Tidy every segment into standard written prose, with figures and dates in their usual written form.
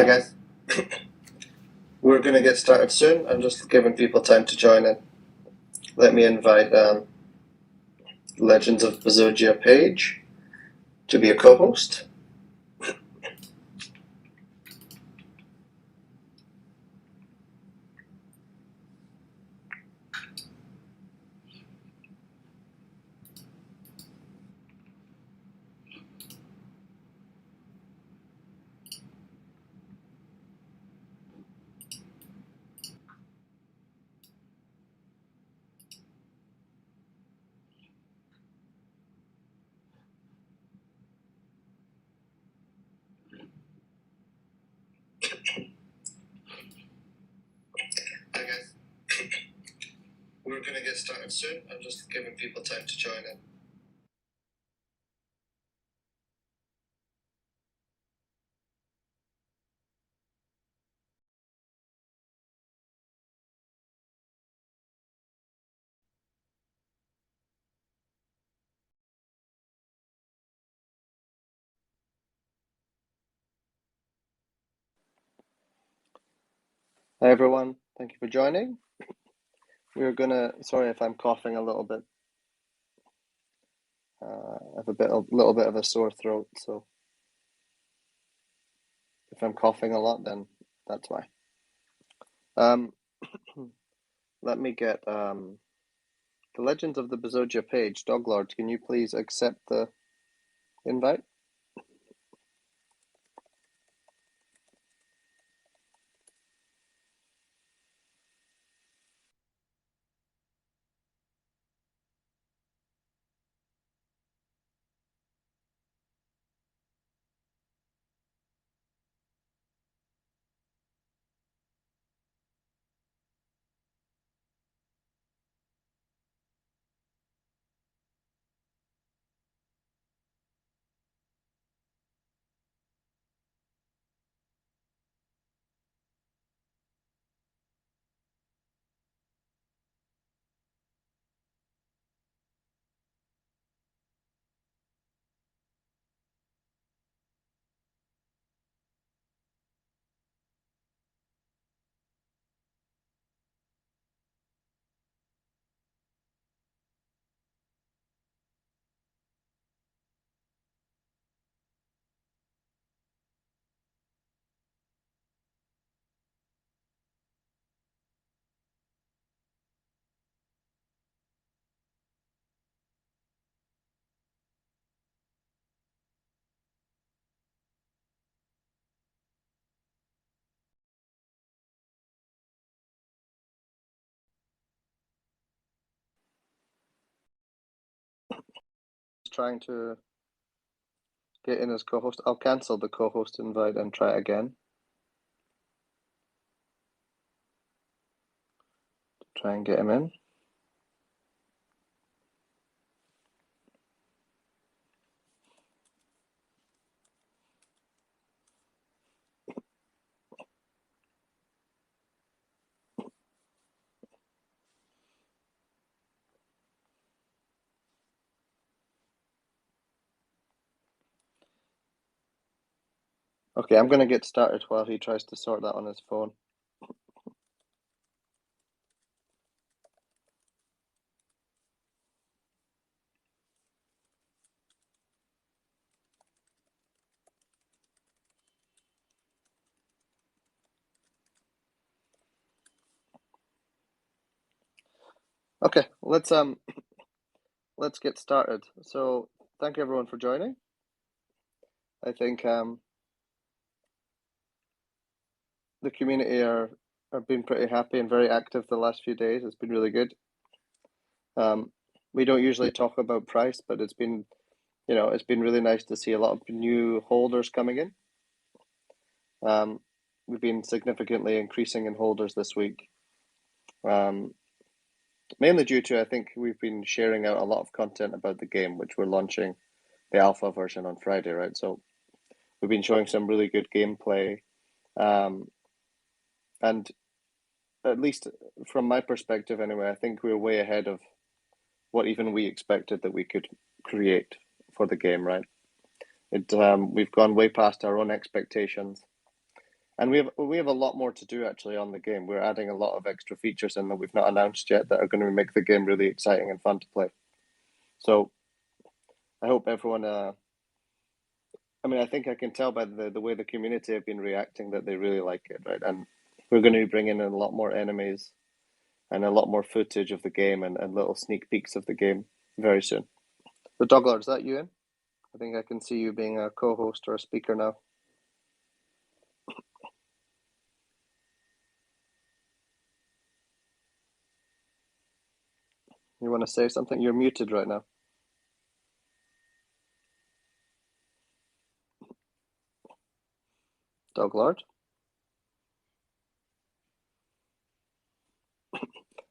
Hi guys. We're going to get started soon. I'm just giving people time to join in. Let me invite Legends of Bezogia page to be a co-host. Hi guys. We're going to get started soon. I'm just giving people time to join in. Hi everyone. Thank you for joining. We're going to, sorry if I'm coughing a little bit. I have a little bit of a sore throat, so if I'm coughing a lot, then that's why. Let me get the Legends of the Bezogia page. Doglord, can you please accept the invite? Trying to get in as co-host. I'll cancel the co-host invite and try again. Try and get him in. Okay, I'm going to get started while he tries to sort that on his phone. Okay, let's get started. So, thank you everyone for joining. I think the community are been pretty happy and very active the last few days. It's been really good. We don't usually talk about price, but it's been, it's been really nice to see a lot of new holders coming in. We've been significantly increasing in holders this week. Mainly due to, I think, we've been sharing out a lot of content about the game, which we're launching the alpha version on Friday, right? So we've been showing some really good gameplay. And at least from my perspective anyway, I think we're way ahead of what even we expected that we could create for the game, right? We've gone way past our own expectations. And we have a lot more to do actually on the game. We're adding a lot of extra features in that we've not announced yet that are going to make the game really exciting and fun to play. So I hope everyone. I mean, I think I can tell by the way the community have been reacting that they really like it, right? And we're going to be bringing in a lot more enemies and a lot more footage of the game and little sneak peeks of the game very soon. So, Doglord, is that you in? I think I can see you being a co-host or a speaker now. You want to say something? You're muted right now. Doglord?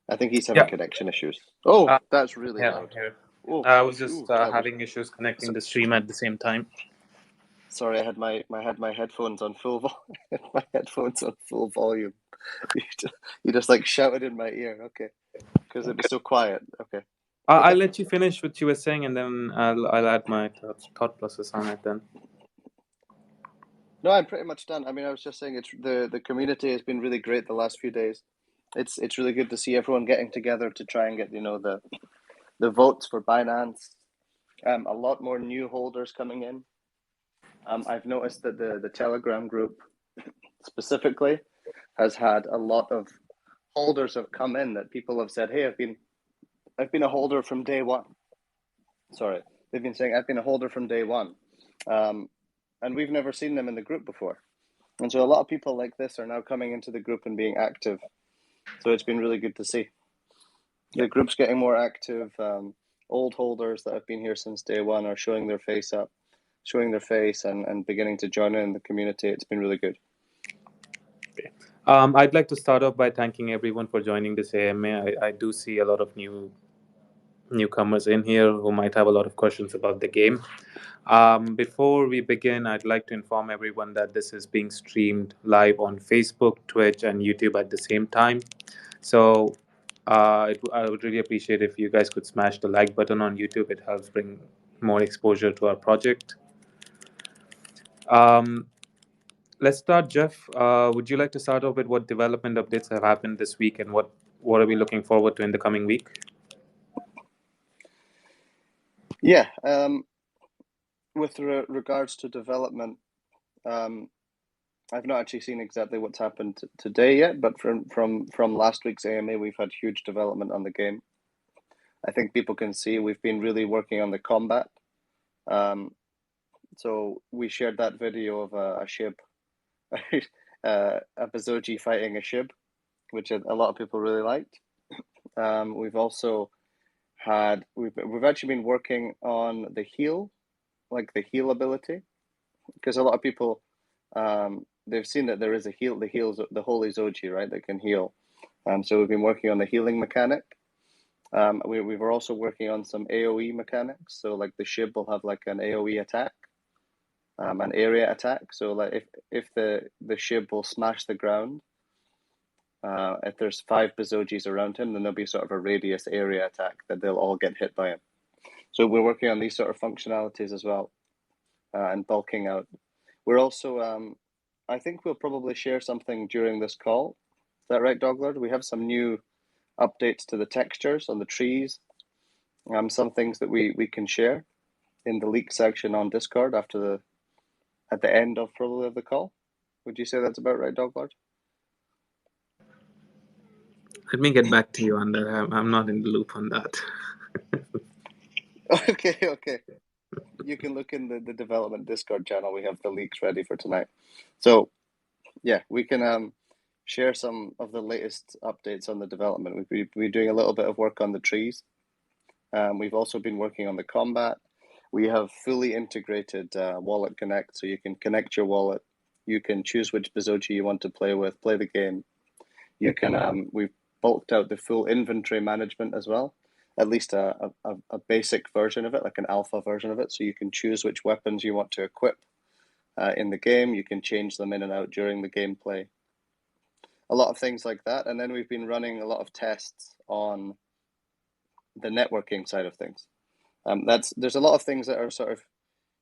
I think he's having connection issues. Oh, that's really loud. Oh, I was just having issues connecting the stream at the same time. Sorry, I had my headphones on full my headphones on full volume. You just like shouted in my ear. Okay, because it was so quiet. Okay. I'll let you finish what you were saying, and then I'll add my thought process on it then. No, I'm pretty much done. I mean, I was just saying it's the community has been really great the last few days. It's really good to see everyone getting together to try and get the votes for Binance. A lot more new holders coming in. I've noticed that the Telegram group specifically has had a lot of holders have come in that people have said, "Hey, I've been a holder from day one." Sorry, they've been saying I've been a holder from day one, and we've never seen them in the group before. And so a lot of people like this are now coming into the group and being active. So it's been really good to see. The group's getting more active. Old holders that have been here since day one are showing their face and beginning to join in the community. It's been really good. Okay. I'd like to start off by thanking everyone for joining this AMA. I do see a lot of newcomers in here who might have a lot of questions about the game. Before we begin, I'd like to inform everyone that this is being streamed live on Facebook, Twitch, and YouTube at the same time. So I would really appreciate if you guys could smash the like button on YouTube. It helps bring more exposure to our project. Let's start, Jeff. Would you like to start off with what development updates have happened this week and what are we looking forward to in the coming week? Yeah. With regards to development, I've not actually seen exactly what's happened today yet, but from last week's AMA, we've had huge development on the game. I think people can see we've been really working on the combat. So we shared that video of a ship, a Bezoge fighting a ship, which a lot of people really liked. We've also we've actually been working on the heal, like the heal ability, because a lot of people they've seen that there is a heal. The heals the holy Zoji, right, that can heal. So we've been working on the healing mechanic. We were also working on some AOE mechanics. So like the ship will have like an AOE attack, an area attack. So like if the ship will smash the ground, if there's 5 Bezojis around him, then there'll be sort of a radius area attack that they'll all get hit by him. So we're working on these sort of functionalities as well, and bulking out. We're also, I think we'll probably share something during this call. Is that right, Doglord? We have some new updates to the textures on the trees. Some things that we can share in the leak section on Discord at the end of probably of the call. Would you say that's about right, Doglord? Let me get back to you on that. I'm not in the loop on that. Okay. You can look in the development Discord channel. We have the leaks ready for tonight. So, yeah, we can share some of the latest updates on the development. We're doing a little bit of work on the trees. We've also been working on the combat. We have fully integrated Wallet Connect, so you can connect your wallet. You can choose which Bezogi you want to play with, play the game. You can. We've bulked out the full inventory management as well, at least a basic version of it, like an alpha version of it, so you can choose which weapons you want to equip in the game. You can change them in and out during the gameplay. A lot of things like that, and then we've been running a lot of tests on the networking side of things. There's a lot of things that are sort of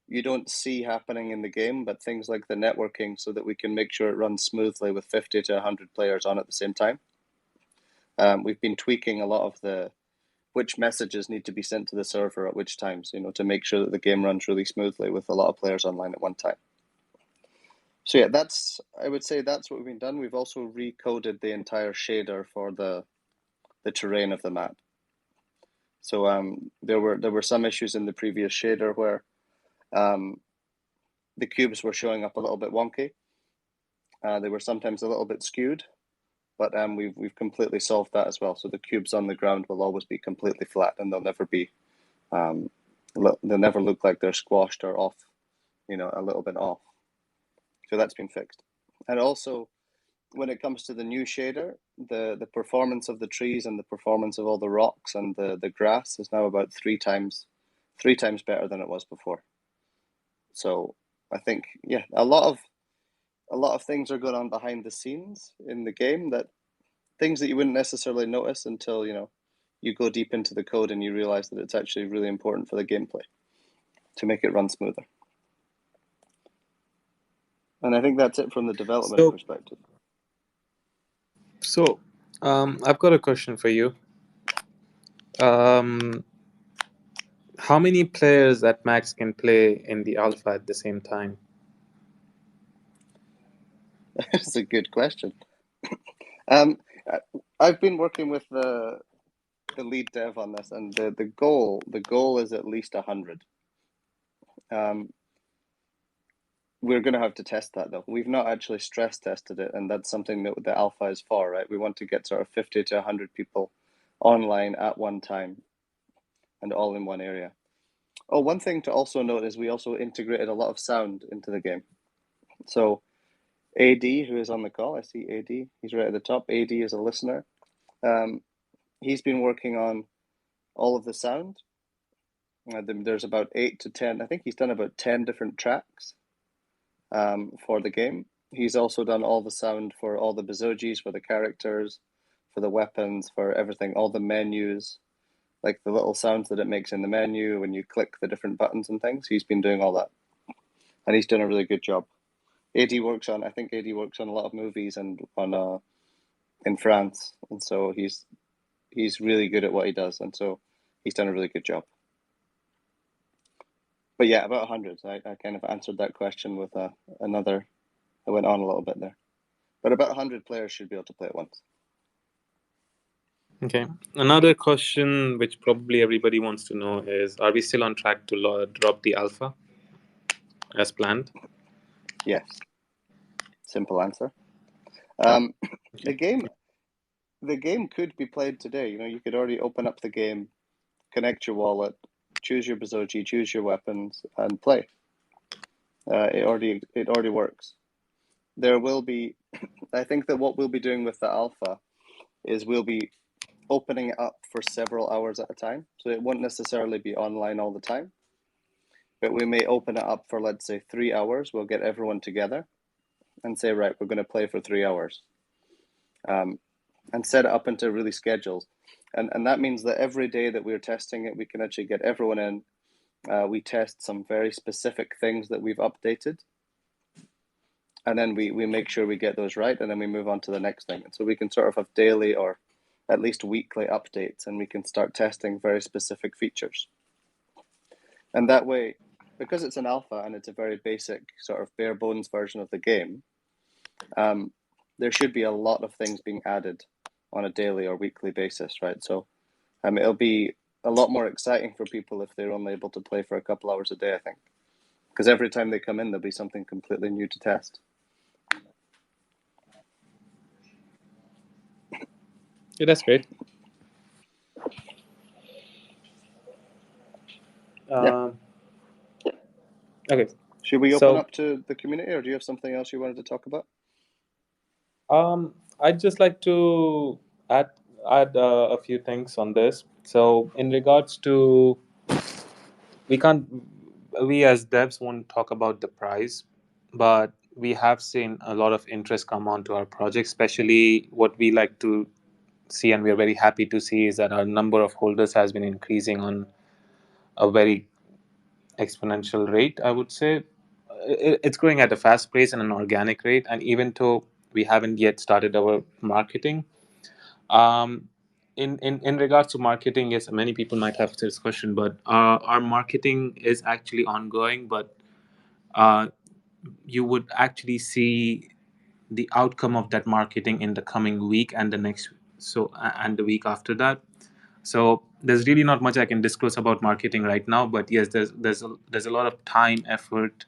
you don't see happening in the game, but things like the networking so that we can make sure it runs smoothly with 50 to 100 players on at the same time. We've been tweaking a lot of which messages need to be sent to the server at which times, to make sure that the game runs really smoothly with a lot of players online at one time. So yeah, I would say that's what we've done. We've also recoded the entire shader for the terrain of the map. So there were some issues in the previous shader where the cubes were showing up a little bit wonky. They were sometimes a little bit skewed, but we've completely solved that as well. So the cubes on the ground will always be completely flat, and they'll never look like they're squashed or off, a little bit off. So that's been fixed. And also, when it comes to the new shader, the performance of the trees and the performance of all the rocks and the grass is now about three times better than it was before. So I think, yeah, a lot of things are going on behind the scenes in the game, that things that you wouldn't necessarily notice until you go deep into the code and you realize that it's actually really important for the gameplay to make it run smoother. And I think that's it from the development perspective. So, I've got a question for you. How many players at max can play in the alpha at the same time? That's a good question. I've been working with the lead dev on this, and the goal is at least 100. We're going to have to test that, though. We've not actually stress tested it, and that's something that the alpha is for, right? We want to get sort of 50 to 100 people online at one time and all in one area. Oh, one thing to also note is we also integrated a lot of sound into the game. So AD, who is on the call, I see AD, he's right at the top. AD is a listener. He's been working on all of the sound. There's about 8 to 10, I think he's done about 10 different tracks for the game. He's also done all the sound for all the Bezogis, for the characters, for the weapons, for everything, all the menus, like the little sounds that it makes in the menu when you click the different buttons and things. He's been doing all that, and he's done a really good job. I think AD works on a lot of movies and on in France, and so he's really good at what he does, and so he's done a really good job. But yeah, about 100. I kind of answered that question with another. I went on a little bit there, but about 100 players should be able to play at once. Okay. Another question which probably everybody wants to know is, are we still on track to drop the alpha as planned? Yes. Simple answer. The game could be played today. You could already open up the game, connect your wallet, choose your Bezogi, choose your weapons, and play. It already works. There will be, I think that what we'll be doing with the alpha is we'll be opening it up for several hours at a time. So it won't necessarily be online all the time, but we may open it up for, let's say, 3 hours. We'll get everyone together and say, right, we're going to play for 3 hours, and set it up into really schedules. And that means that every day that we're testing it, we can actually get everyone in. We test some very specific things that we've updated, and then we make sure we get those right, and then we move on to the next thing. And so we can sort of have daily or at least weekly updates, and we can start testing very specific features. And that way, because it's an alpha and it's a very basic sort of bare bones version of the game, there should be a lot of things being added on a daily or weekly basis, right? So it'll be a lot more exciting for people if they're only able to play for a couple hours a day, I think. Because every time they come in, there'll be something completely new to test. Yeah, that's great. Yeah. Okay. Should we open up to the community, or do you have something else you wanted to talk about? I'd just like to add a few things on this. So, in regards to, we as devs won't talk about the price, but we have seen a lot of interest come onto our project, especially what we like to see, and we are very happy to see, is that our number of holders has been increasing on a very exponential rate, I would say. It's growing at a fast pace and an organic rate. And even though we haven't yet started our marketing, um, in regards to marketing, yes, many people might have this question, but our marketing is actually ongoing. But uh, you would actually see the outcome of that marketing in the coming week and the next, and the week after that. So there's really not much I can disclose about marketing right now, but yes, there's a lot of time, effort,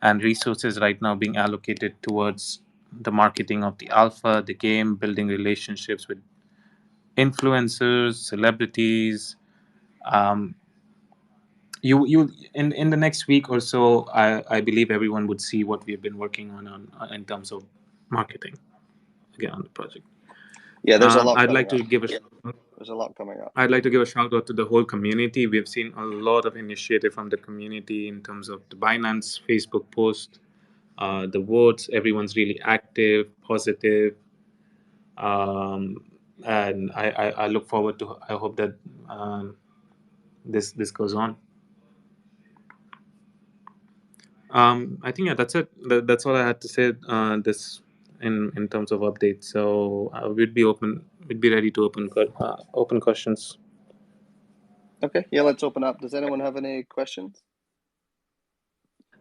and resources right now being allocated towards the marketing of the alpha, the game, building relationships with influencers, celebrities. Um, you in the next week or so, I believe everyone would see what we've been working on in terms of marketing again on the project. Yeah, there's a lot I'd coming like up. to give a shout out. There's a lot coming up. I'd like to give a shout out to the whole community. We've seen a lot of initiative from the community in terms of the Binance Facebook post, the votes. Everyone's really active, positive, um, and I look forward to. I hope that this goes on. I think, yeah, that's it. That's all I had to say. This in terms of updates. So we'd be open. We'd be ready to open questions. Okay, yeah, let's open up. Does anyone have any questions?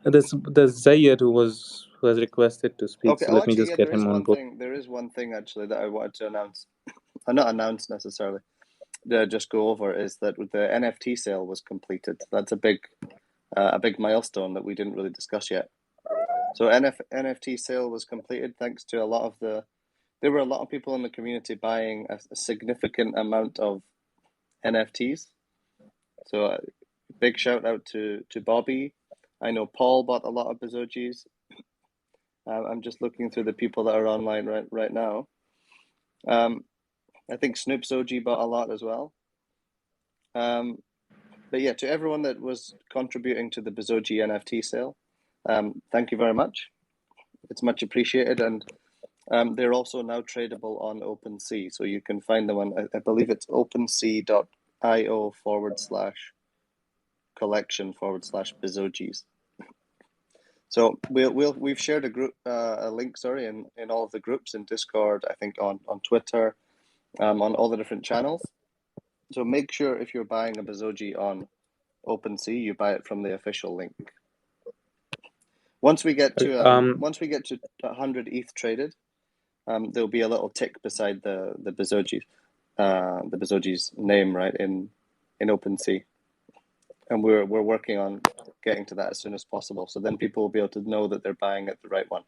There's Zayed who has requested to speak. Okay. So Oh, let me actually, just yeah, get him on board. there is one thing actually that I wanted to announce. Not announce necessarily. Just go over is that the NFT sale was completed. That's a big milestone that we didn't really discuss yet. So NFT sale was completed thanks to a lot of there were a lot of people in the community buying a significant amount of NFTs. So big shout out to Bobby. I know Paul bought a lot of Bezogis. I'm just looking through the people that are online right now. I think Snoop Zoji bought a lot as well. But yeah, to everyone that was contributing to the Bezoge NFT sale, thank you very much. It's much appreciated, and they're also now tradable on Opensea, so you can find them on. I believe it's opensea.io/collection/Bezogis. So we've shared a link, sorry, in all of the groups in Discord, I think on Twitter, on all the different channels. So make sure if you're buying a Bezoge on Opensea, you buy it from the official link. Once we get to 100 ETH traded, there'll be a little tick beside the Bezoge's name, right, in Opensea, and we're working on getting to that as soon as possible. So then people will be able to know that they're buying at the right one.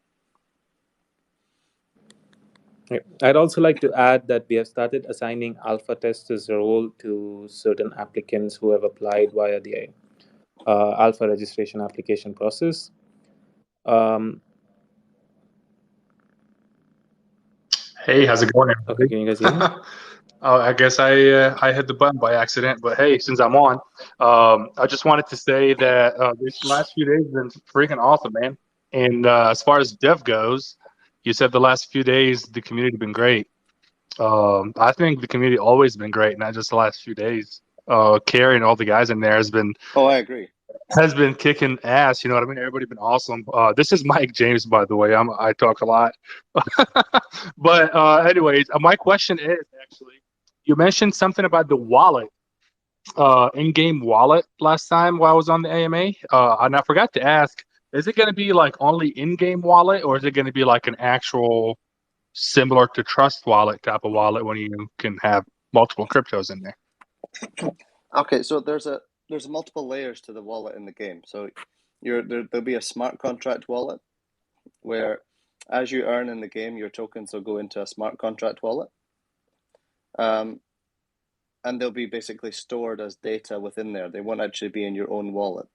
I'd also like to add that we have started assigning alpha testers role to certain applicants who have applied via the alpha registration application process. Hey, how's it going, Okay, everybody? can you guys hear me? Oh, I guess I hit the button by accident, but hey, since I'm on, I just wanted to say that these last few days have been freaking awesome, man. And as far as dev goes, you said the last few days the community been great. I think the community always been great, not just the last few days. Carrie and all the guys in there Oh, I agree. has been kicking ass. You know what I mean? Everybody been awesome. This is Mike James, by the way. I talk a lot. But anyways, my question is actually, you mentioned something about the wallet, in-game wallet last time while I was on the AMA, and I forgot to ask, is it going to be like only in-game wallet, or is it going to be like an actual similar to Trust Wallet type of wallet when you can have multiple cryptos in there? Okay, so there's multiple layers to the wallet in the game. So there'll be a smart contract wallet where as you earn in the game, your tokens will go into a smart contract wallet. And they'll be basically stored as data within there. They won't actually be in your own wallet,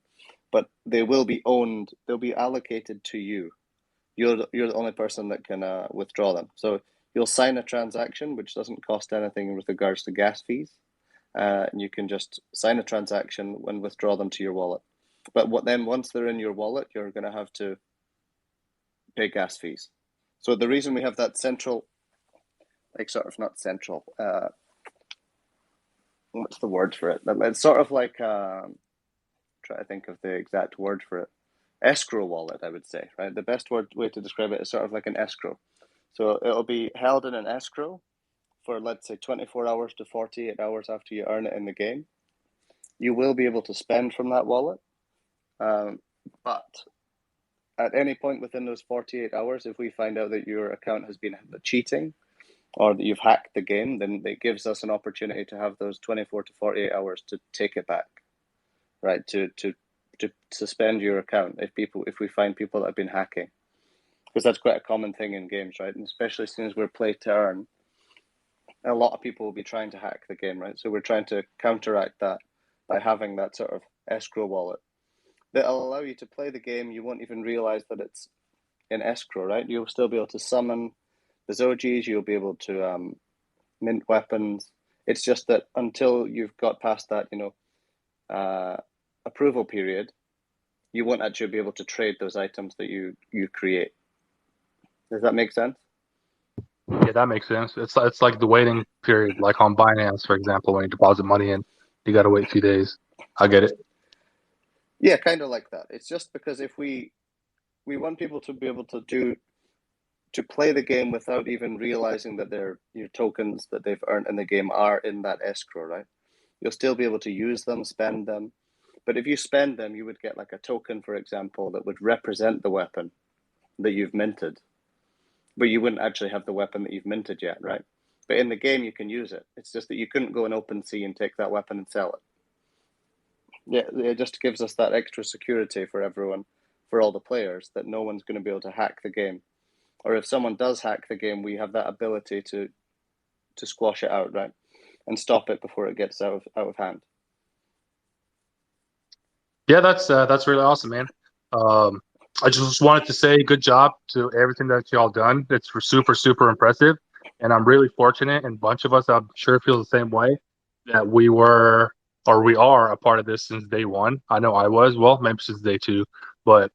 but they will be owned. They'll be allocated to you. You're the only person that can withdraw them. So you'll sign a transaction which doesn't cost anything with regards to gas fees, and you can just sign a transaction and withdraw them to your wallet. But once they're in your wallet, you're going to have to pay gas fees. So the reason we have that central, like sort of not central, what's the word for it? It's sort of like trying trying to think of the exact word for it. Escrow wallet, I would say, right? The best way to describe it is sort of like an escrow. So it'll be held in an escrow for, let's say, 24 hours to 48 hours after you earn it in the game. You will be able to spend from that wallet, but at any point within those 48 hours, if we find out that your account has been cheating or that you've hacked the game, then it gives us an opportunity to have those 24 to 48 hours to take it back, right? To suspend your account if we find people that have been hacking, because that's quite a common thing in games, right? And especially since we're play to earn, a lot of people will be trying to hack the game, right? So we're trying to counteract that by having that sort of escrow wallet that'll allow you to play the game. You won't even realize that it's in escrow, right? You'll still be able to summon Bezogies, you'll be able to mint weapons. It's just that until you've got past that, approval period, you won't actually be able to trade those items that you create. Does that make sense? Yeah, that makes sense. It's like the waiting period, like on Binance, for example, when you deposit money in, you got to wait a few days. I get it. Yeah, kind of like that. It's just because if we want people to be able to play the game without even realizing that your tokens that they've earned in the game are in that escrow, right? You'll still be able to use them, spend them. But if you spend them, you would get like a token, for example, that would represent the weapon that you've minted. But you wouldn't actually have the weapon that you've minted yet, right? But in the game, you can use it. It's just that you couldn't go in Opensea and take that weapon and sell it. Yeah, it just gives us that extra security for everyone, for all the players, that no one's going to be able to hack the game. Or if someone does hack the game, we have that ability to squash it out, right? And stop it before it gets out of hand. Yeah, that's really awesome, man. I just wanted to say good job to everything that y'all done. It's super, super impressive. And I'm really fortunate, and a bunch of us, I'm sure, feel the same way, that we were or we are a part of this since day one. I know I was, well, maybe since day two, but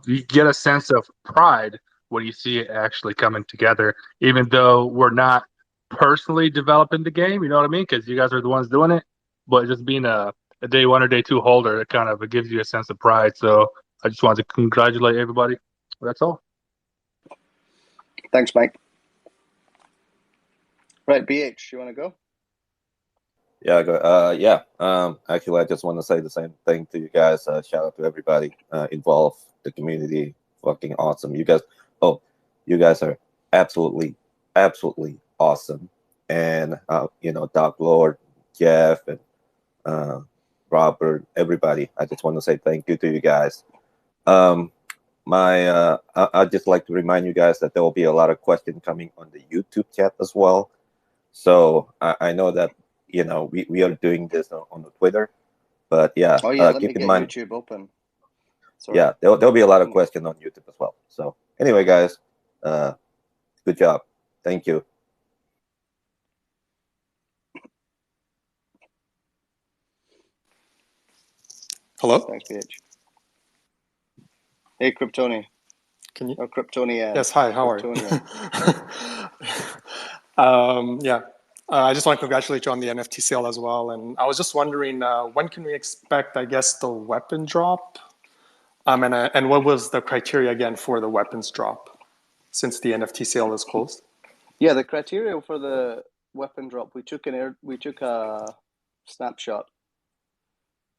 you get a sense of pride when you see it actually coming together, even though we're not personally developing the game, you know what I mean? Because you guys are the ones doing it, but just being a day one or day two holder, it gives you a sense of pride. So I just wanted to congratulate everybody. That's all. Thanks, Mike. Right, BH, you want to go? Yeah, yeah. Actually, I just want to say the same thing to you guys. Shout out to everybody involved, the community. Fucking awesome. You guys are absolutely, absolutely awesome. And Doc Lord, Jeff, and Robert, everybody. I just want to say thank you to you guys. I'd just like to remind you guys that there will be a lot of questions coming on the YouTube chat as well. So I know that we are doing this on the Twitter, but yeah. Oh yeah, let keep me in get mind, YouTube open. Sorry. Yeah, there'll be a lot of questions on YouTube as well. So anyway, guys, good job. Thank you. Hello? Thanks, BH. Hey, Kryptoni. Can you? Or Kryptonian. Yes, hi, how are you? Yeah, I just want to congratulate you on the NFT sale as well. And I was just wondering, when can we expect, I guess, the weapon drop? And what was the criteria again for the weapons drop since the NFT sale is closed? Yeah, the criteria for the weapon drop, we took a snapshot.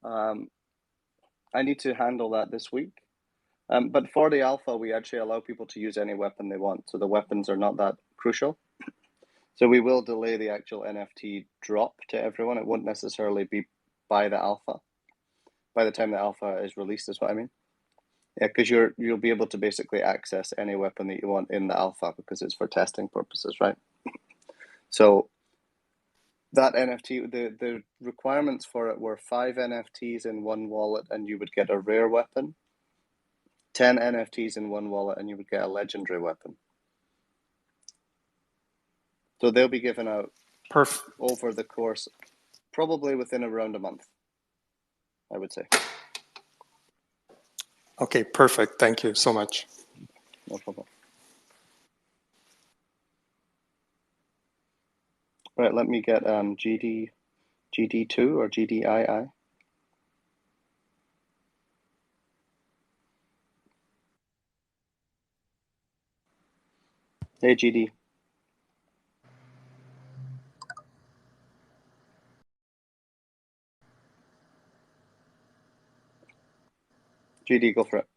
I need to handle that this week. But for the alpha, we actually allow people to use any weapon they want. So the weapons are not that crucial. So we will delay the actual NFT drop to everyone. It won't necessarily be by the alpha. By the time the alpha is released is what I mean. Yeah, because you'll be able to basically access any weapon that you want in the alpha because it's for testing purposes, right? So that NFT, the requirements for it were 5 NFTs in one wallet and you would get a rare weapon, 10 NFTs in one wallet and you would get a legendary weapon. So they'll be given out over the course, probably within around a month, I would say. Okay, perfect. Thank you so much. No problem. Right, let me get GD2 or GDII. Hey, GD. GD, go for it.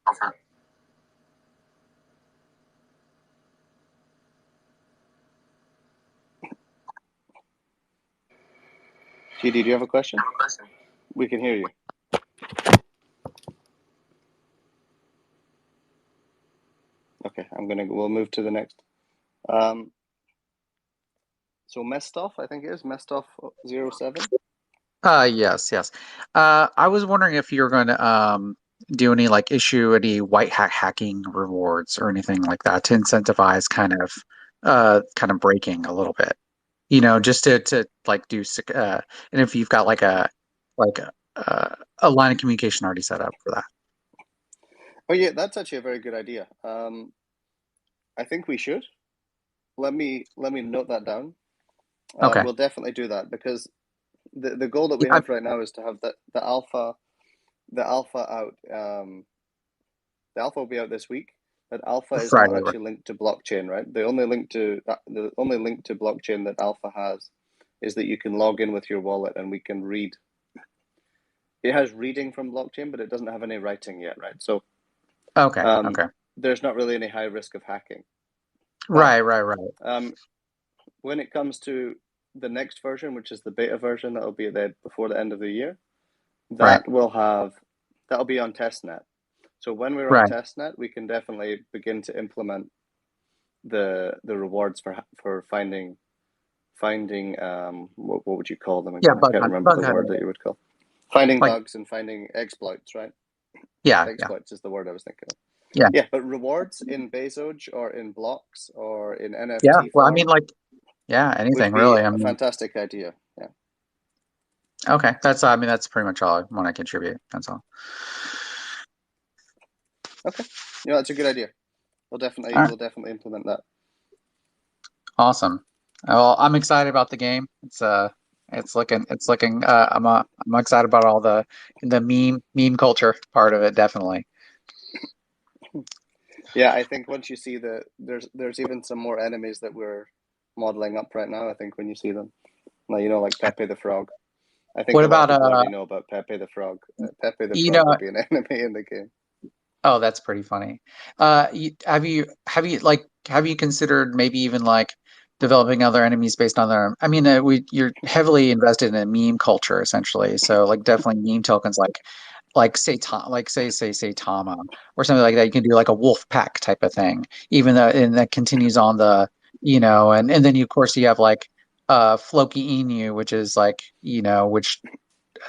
GD, do you have a question? We can hear you. Okay, we'll move to the next. So Mestov, I think it is Mestov 07. Yes. I was wondering if you're going to do any like issue any white hat hacking rewards or anything like that to incentivize kind of breaking a little bit. You know, just to like and if you've got like like a line of communication already set up for that. Oh yeah, that's actually a very good idea. I think we should. Let me note that down. Okay. We'll definitely do that because the goal that we Yeah, have right now is to have the alpha out. The alpha will be out this week. But alpha is not Friday, right? actually linked to blockchain, right? The only link to blockchain that alpha has is that you can log in with your wallet and we can read. It has reading from blockchain, but it doesn't have any writing yet, right? So Okay. Okay. there's not really any high risk of hacking. But, Right. When it comes to the next version, which is the beta version, that'll be there before the end of the year. Right. That'll be on testnet. So when we're on Right. testnet, we can definitely begin to implement the rewards for finding what would you call them Yeah, again? I can't remember the word that you would call finding like bugs and finding exploits, right? yeah. Exploits is the word I was thinking of. Yeah. Yeah, but rewards in Bezoge or in blocks or in NFT Yeah. Well, I form mean, like, yeah, anything would be really. I a mean, fantastic idea. Yeah. okay. That's pretty much all I want to contribute. That's all. Okay. Yeah, that's a good idea. We'll definitely implement that. Awesome. Well, I'm excited about the game. It's looking. I'm excited about all the meme culture part of it. Definitely. Yeah, I think once you see there's even some more enemies that we're modeling up right now. I think when you see them, like Pepe the Frog. I think What a lot of about people already know about Pepe the Frog. Pepe the you Frog know? will be an enemy in the game. Oh, that's pretty funny. Have you considered maybe even like developing other enemies based on their? I mean, you're heavily invested in a meme culture essentially. So like definitely meme tokens like say Tom, like say Tama or something like that. You can do like a wolf pack type of thing, even though and that continues on the and then of course you have like Floki Inu, which is like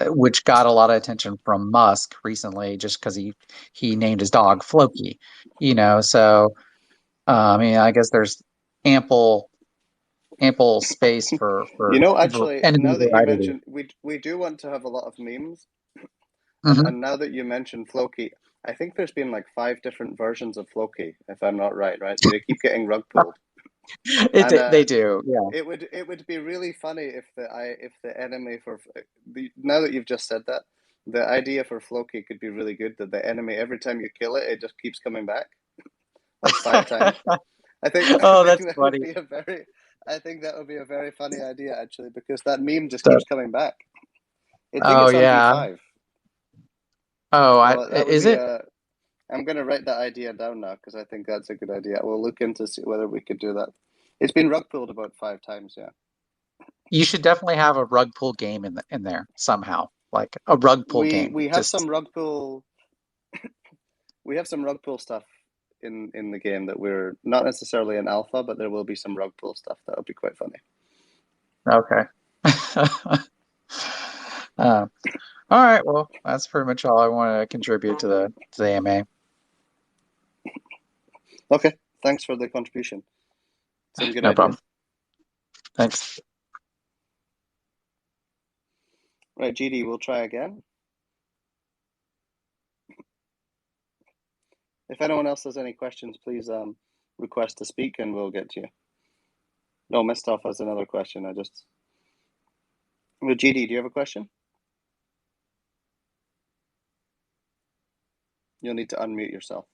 which got a lot of attention from Musk recently, just because he named his dog Floki. So I mean, I guess there's ample space for Actually, enemy now that you variety. mentioned, we do want to have a lot of memes, Mm-hmm. and now that you mentioned Floki, I think there's been like 5 different versions of Floki, if I'm not right. They keep getting rug pulled, and They do, yeah. it would be really funny if the enemy for now that you've just said that, the idea for Floki could be really good. That the enemy, every time you kill it, it just keeps coming back like 5 times. I think Oh, that's that would funny. be a very funny idea actually, because that meme just So- keeps coming back. I think oh it's on yeah. V5. Oh, So that would is be it? a. I'm going to write that idea down now because I think that's a good idea. We'll look into see whether we could do that. It's been rug pulled about 5 times, yeah. You should definitely have a rug pull game in there somehow, like a rug pull game. We have Just some rug pull. We have some rug pull stuff in the game that we're not necessarily in alpha, but there will be some rug pull stuff that'll be quite funny. okay. All right. Well, that's pretty much all I want to contribute to the AMA. Okay, thanks for the contribution. Some good No ideas. problem. Thanks. Right, GD, we'll try again. If anyone else has any questions, please request to speak and we'll get to you. No, Mistov has another question. Well, GD, do you have a question? You'll need to unmute yourself.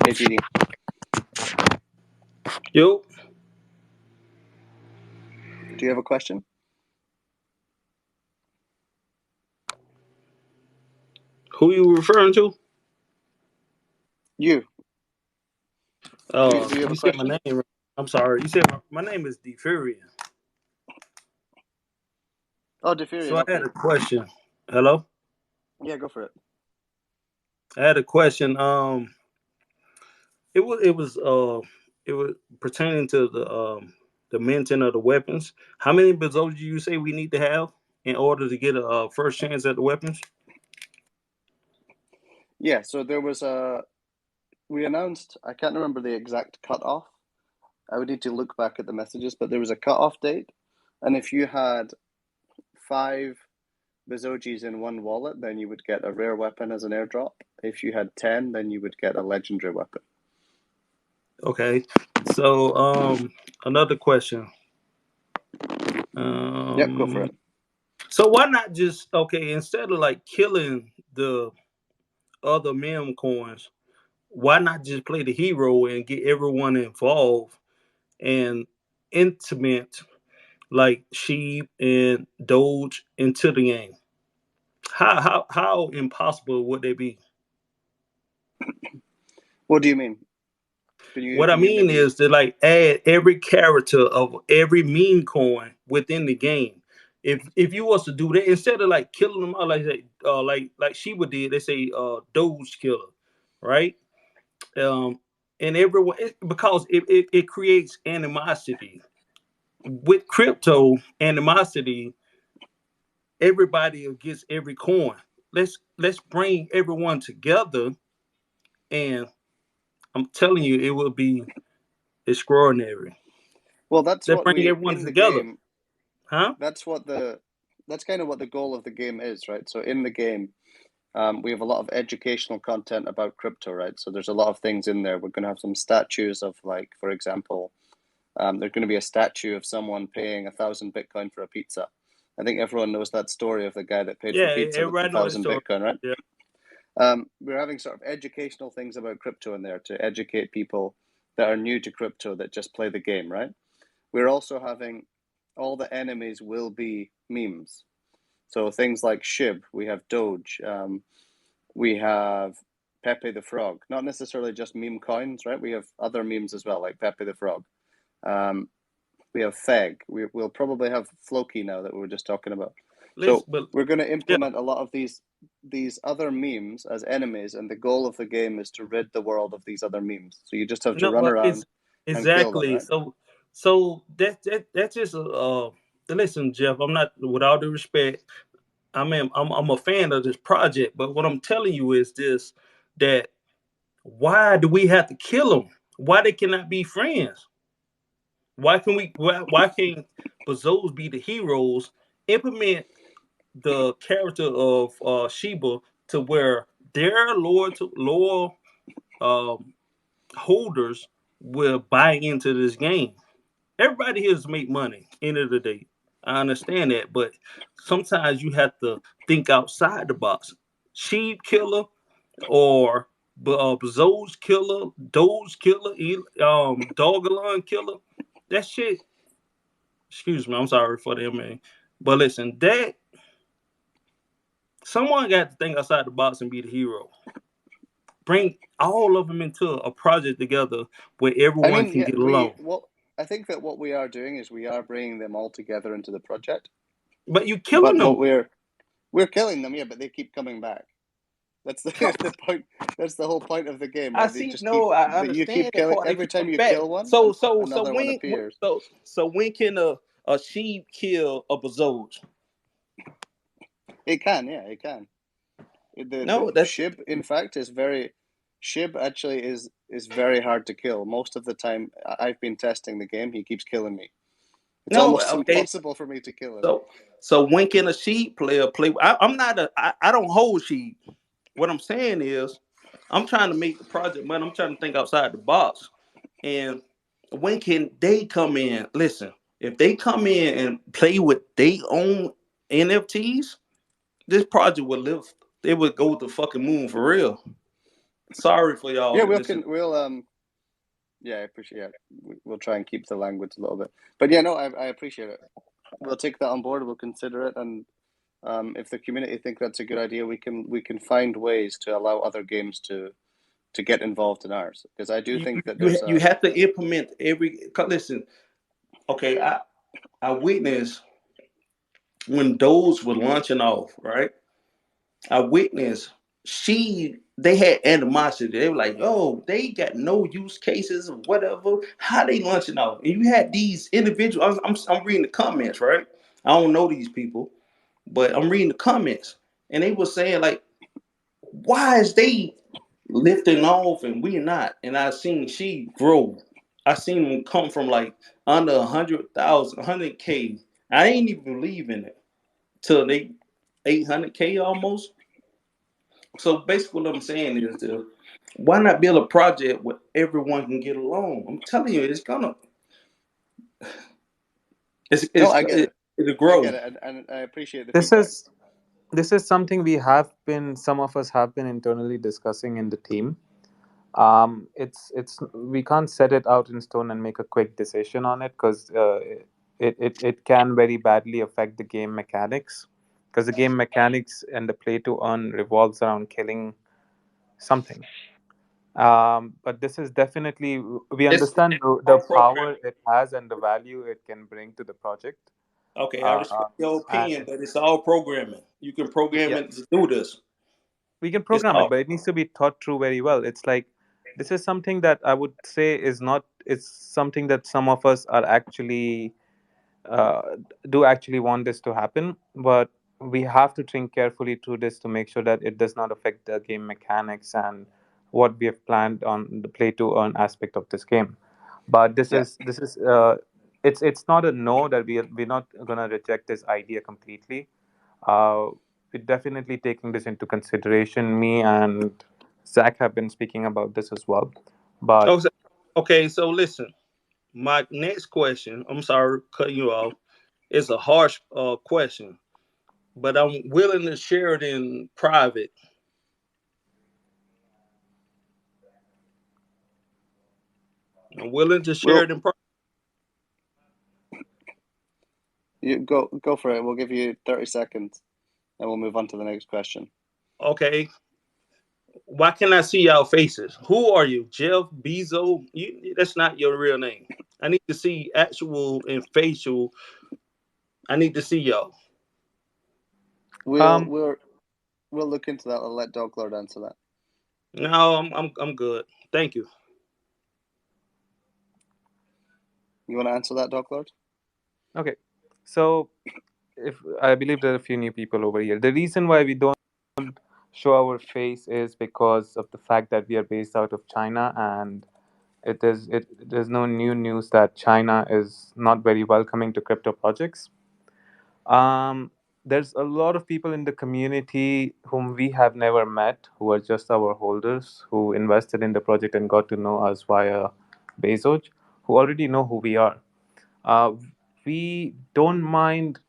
Hey, GD. Yo, Do you have a question? who you referring to? You. Do you have You a said my question? name wrong. I'm sorry. You said my name is DeFurian. Oh, Defurian. So I Okay. had a question. Hello? Yeah, go for it. I had a question. It was pertaining to the minting of the weapons. How many Bezoge do you say we need to have in order to get a first chance at the weapons? Yeah, so there was we announced, I can't remember the exact cutoff. I would need to look back at the messages, but there was a cutoff date. And if you had 5 Bezogis in one wallet, then you would get a rare weapon as an airdrop. If you had 10, then you would get a legendary weapon. Okay. So another question. Yep, go for it. So why not just instead of like killing the other meme coins, why not just play the hero and get everyone involved and intimate like Sheep and Doge into the game? How impossible would they be? What do you mean? What I Can you mean maybe... is to like add every character of every meme coin within the game. If you was to do that instead of like killing them out like Sheba did, they say Doge killer, right? And everyone because it creates animosity. With crypto animosity, everybody gets every coin. Let's bring everyone together, and I'm telling you, it will be extraordinary. Well, that's They what bring we everyone in the together, game. huh? That's kind of what the goal of the game is, right? So in the game, we have a lot of educational content about crypto, right? So there's a lot of things in there. We're going to have some statues of, like, for example, there's going to be a statue of someone paying 1,000 Bitcoin for a pizza. I think everyone knows that story of the guy that paid for Yeah, pizza with everybody know that 1,000 story. Bitcoin, right? Yeah. We're having sort of educational things about crypto in there to educate people that are new to crypto that just play the game, right? We're also having all the enemies will be memes. So things like Shib, we have Doge, we have Pepe the Frog. Not necessarily just meme coins, right? We have other memes as well, like Pepe the Frog. We have Feg. We'll probably have Floki now that we were just talking about. So we're going to implement a lot of these other memes as enemies, and the goal of the game is to rid the world of these other memes. So you just have to run around and kill them, right? So that's just listen, Jeff. I'm not, with all due respect, I'm a fan of this project, but what I'm telling you is this: that why do we have to kill them? Why they cannot be friends? Why can't Bezoge be the heroes? Implement the character of Sheba to where their loyal holders will buy into this game. Everybody here is make money. End of the day, I understand that, but sometimes you have to think outside the box. Sheep killer or Bezoge killer, Doge killer, Dogalon killer. That shit. Excuse me, I'm sorry for the MA, but listen, that someone got to think outside the box and be the hero. Bring all of them into a project together where everyone can get along. I think that what we are doing is we are bringing them all together into the project. But you killing them. We're killing them, yeah, but they keep coming back. That's the point. That's the whole point of the game. Right? I understand. You keep killing every time you kill one. Another one appears. So when can a sheep kill a Bezoge? It can, yeah, it can. Shib, in fact, Shib actually is very hard to kill. Most of the time, I've been testing the game. He keeps killing me. It's almost impossible for me to kill him. So when can a sheep player play? I don't hold sheep. What I'm saying is, I'm trying to make the project, man. I'm trying to think outside the box. And when can they come in? Listen, if they come in and play with their own NFTs, this project would live. It would go to the fucking moon for real. Sorry for y'all. Yeah, I appreciate it. We'll try and keep the language a little bit. But yeah, no, I appreciate it. We'll take that on board. We'll consider it, and if the community think that's a good idea, we can find ways to allow other games to get involved in ours, because I do think that there's you have to implement listen. Okay, I witnessed when those were launching off, right? I witnessed they had animosity. They were like, "Oh, they got no use cases or whatever. How they launching off?" And you had these individuals. I'm reading the comments, right? I don't know these people, but I'm reading the comments, and they were saying like, "Why is they lifting off and we're not?" And I seen she grow. I seen them come from like under 100,000, 100K. I ain't even believe in it till they 800K almost. So basically, what I'm saying is, why not build a project where everyone can get along? I'm telling you, it's gonna, no, I get it. it'll I grow. get it, and I appreciate the This feedback. is something some of us have been internally discussing in the team. It's we can't set it out in stone and make a quick decision on it, because it can very badly affect the game mechanics, because the game mechanics and the play to earn revolves around killing something. But this is definitely, we It's understand the all program. power it has and the value it can bring to the project. Okay, I Uh, respect your and opinion, but it's all programming. You can program yeah, it to do this. we can It's program it, all but it needs to be thought through very well. It's like, this is something that I would say is not, it's something that some of us are actually uh, do actually want this to happen, but we have to think carefully through this to make sure that it does not affect the game mechanics and what we have planned on the play to earn aspect of this game. But Yeah, this is it's not a no that we're not gonna reject this idea completely. uh, we're definitely taking this into consideration. Me and Zach have been speaking about this as well, but okay. Okay, so listen. My next question. I'm sorry, cut you off. It's a harsh question, but I'm willing to share it in private. I'm willing to share well, it in private. you go for it. We'll give you 30 seconds, and we'll move on to the next question. Okay. Why can I see y'all faces? Who are you, Jeff Bezo? That's not your real name. I need to see actual and facial. I need to see y'all. We'll um, we'll we'll look into that. I'll let Dog Lord answer that. No, I'm good. Thank you. You want to answer that, Dog Lord? okay, so if I believe there are a few new people over here. The reason why we don't show our face is because of the fact that we are based out of China, and there's no new news that China is not very welcoming to crypto projects. Um, there's a lot of people in the community whom we have never met, who are just our holders, who invested in the project and got to know us via Bezoge, who already know who we are. Uh, we don't mind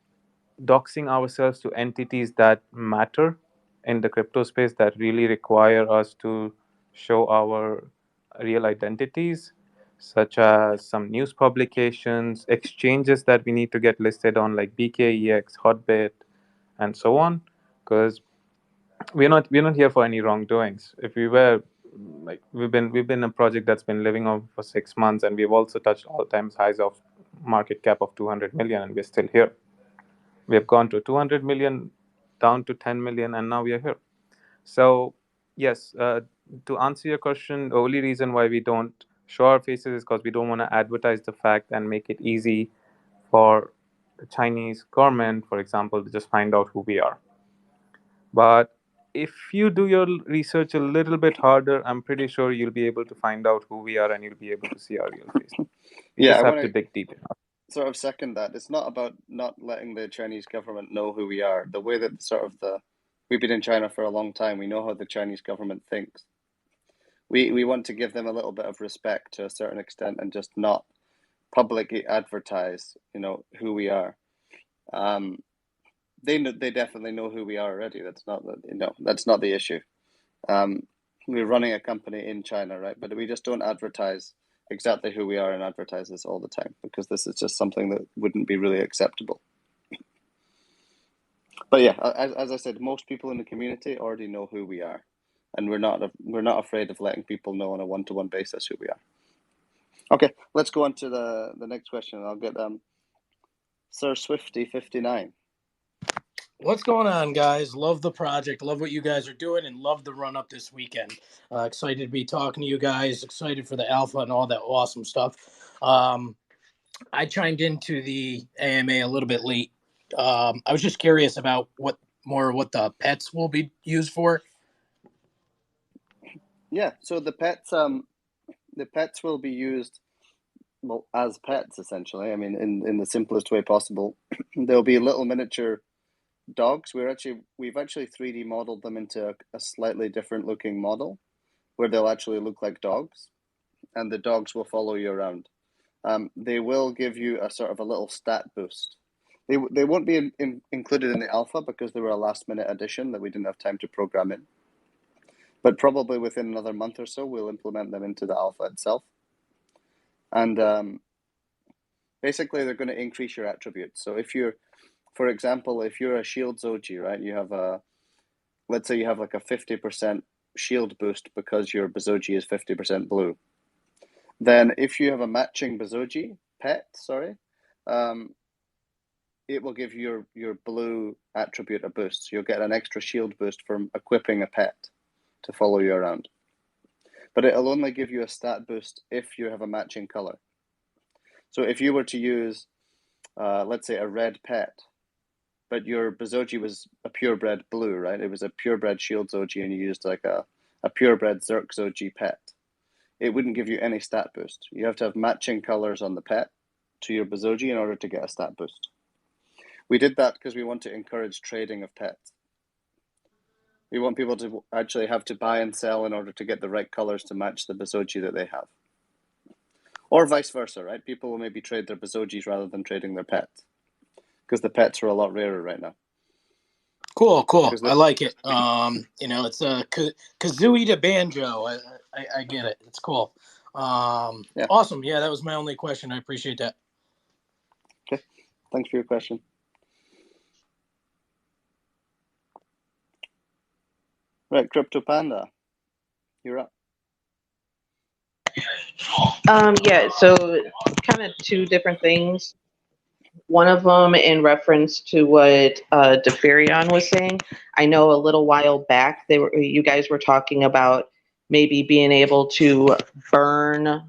doxing ourselves to entities that matter in the crypto space, that really require us to show our real identities, such as some news publications, exchanges that we need to get listed on, like BKEX, Hotbit, and so on. Because we're not here for any wrongdoings. If we were, like, we've been a project that's been living on for 6 months, and we've also touched all time highs of market cap of 200 million, and we're still here. We have gone to 200 million, down to 10 million, and now we are here. So, yes, to answer your question, the only reason why we don't show our faces is because we don't want to advertise the fact and make it easy for the Chinese government, for example, to just find out who we are. But if you do your research a little bit harder, I'm pretty sure you'll be able to find out who we are, and you'll be able to see our real face. We Yeah, just I have want to to dig deep enough. sort of second that. It's not about not letting the Chinese government know who we are. The way that we've been in China for a long time. We know how the Chinese government thinks. We want to give them a little bit of respect to a certain extent, and just not publicly advertise, who we are. Um, they definitely know who we are already. That's not the issue. Um, we're running a company in China, right? But we just don't advertise exactly who we are and advertise this all the time, because this is just something that wouldn't be really acceptable. But yeah, as I said, most people in the community already know who we are, and we're not afraid of letting people know on a one-to-one basis who we are. Okay, let's go on to the next question. I'll get Sir Swifty59. What's going on, guys? Love the project. Love what you guys are doing, and love the run up this weekend. Excited to be talking to you guys. Excited for the alpha and all that awesome stuff. I chimed into the AMA a little bit late. I was just curious about what the pets will be used for. Yeah, so the pets will be used, well, as pets essentially. I mean, in the simplest way possible. There'll be little miniature dogs. We've actually 3D modeled them into a slightly different looking model, where they'll actually look like dogs, and the dogs will follow you around. They will give you a sort of a little stat boost. They won't be included in the alpha because they were a last minute addition that we didn't have time to program in. But probably within another month or so, we'll implement them into the alpha itself. And basically, they're going to increase your attributes. So for example, if you're a shield Zoji, right, you have let's say you have like a 50% shield boost because your Bezoge is 50% blue. Then if you have a matching Bezoge pet, it will give your blue attribute a boost. So you'll get an extra shield boost from equipping a pet to follow you around. But it'll only give you a stat boost if you have a matching color. So if you were to use, let's say, a red pet, but your Bezoge was a purebred blue, right? It was a purebred shield Zoji, and you used like a purebred Zerk Zoji pet. It wouldn't give you any stat boost. You have to have matching colors on the pet to your Bezoge in order to get a stat boost. We did that because we want to encourage trading of pets. We want people to actually have to buy and sell in order to get the right colors to match the Bezoge that they have. Or vice versa, right? People will maybe trade their Bezoges rather than trading their pets, because the pets are a lot rarer right now. Cool. I like it. It's a kazooie to banjo. I get it. It's cool. Yeah. Awesome. Yeah, that was my only question. I appreciate that. Okay. Thanks for your question. Right, Crypto Panda, you're up. Yeah, so kind of two different things. One of them in reference to what Deferion was saying. I know a little while back you guys were talking about maybe being able to burn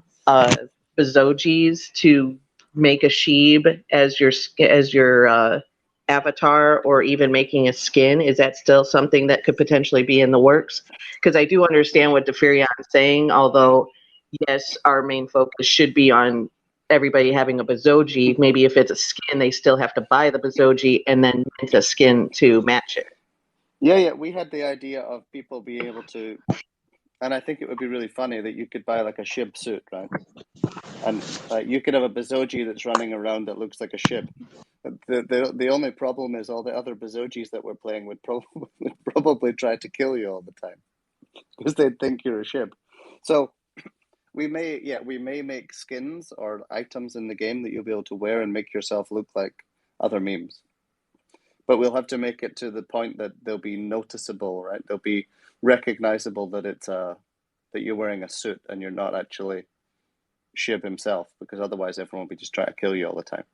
Bezoges to make a sheep as your avatar, or even making a skin. Is that still something that could potentially be in the works? Because I do understand what Deferion is saying, although yes, our main focus should be on everybody having a Bezoge. Maybe if it's a skin, they still have to buy the Bezoge and then mint a skin to match it. Yeah, we had the idea of people being able to, and I think it would be really funny that you could buy like a Shib suit, right? And you could have a Bezoge that's running around that looks like a Shib. The only problem is all the other Bezoges that we're playing would probably try to kill you all the time because they'd think you're a Shib. So we may make skins or items in the game that you'll be able to wear and make yourself look like other memes. But we'll have to make it to the point that they'll be noticeable, right? They'll be recognizable that it's that you're wearing a suit and you're not actually Shib himself, because otherwise everyone will be just trying to kill you all the time.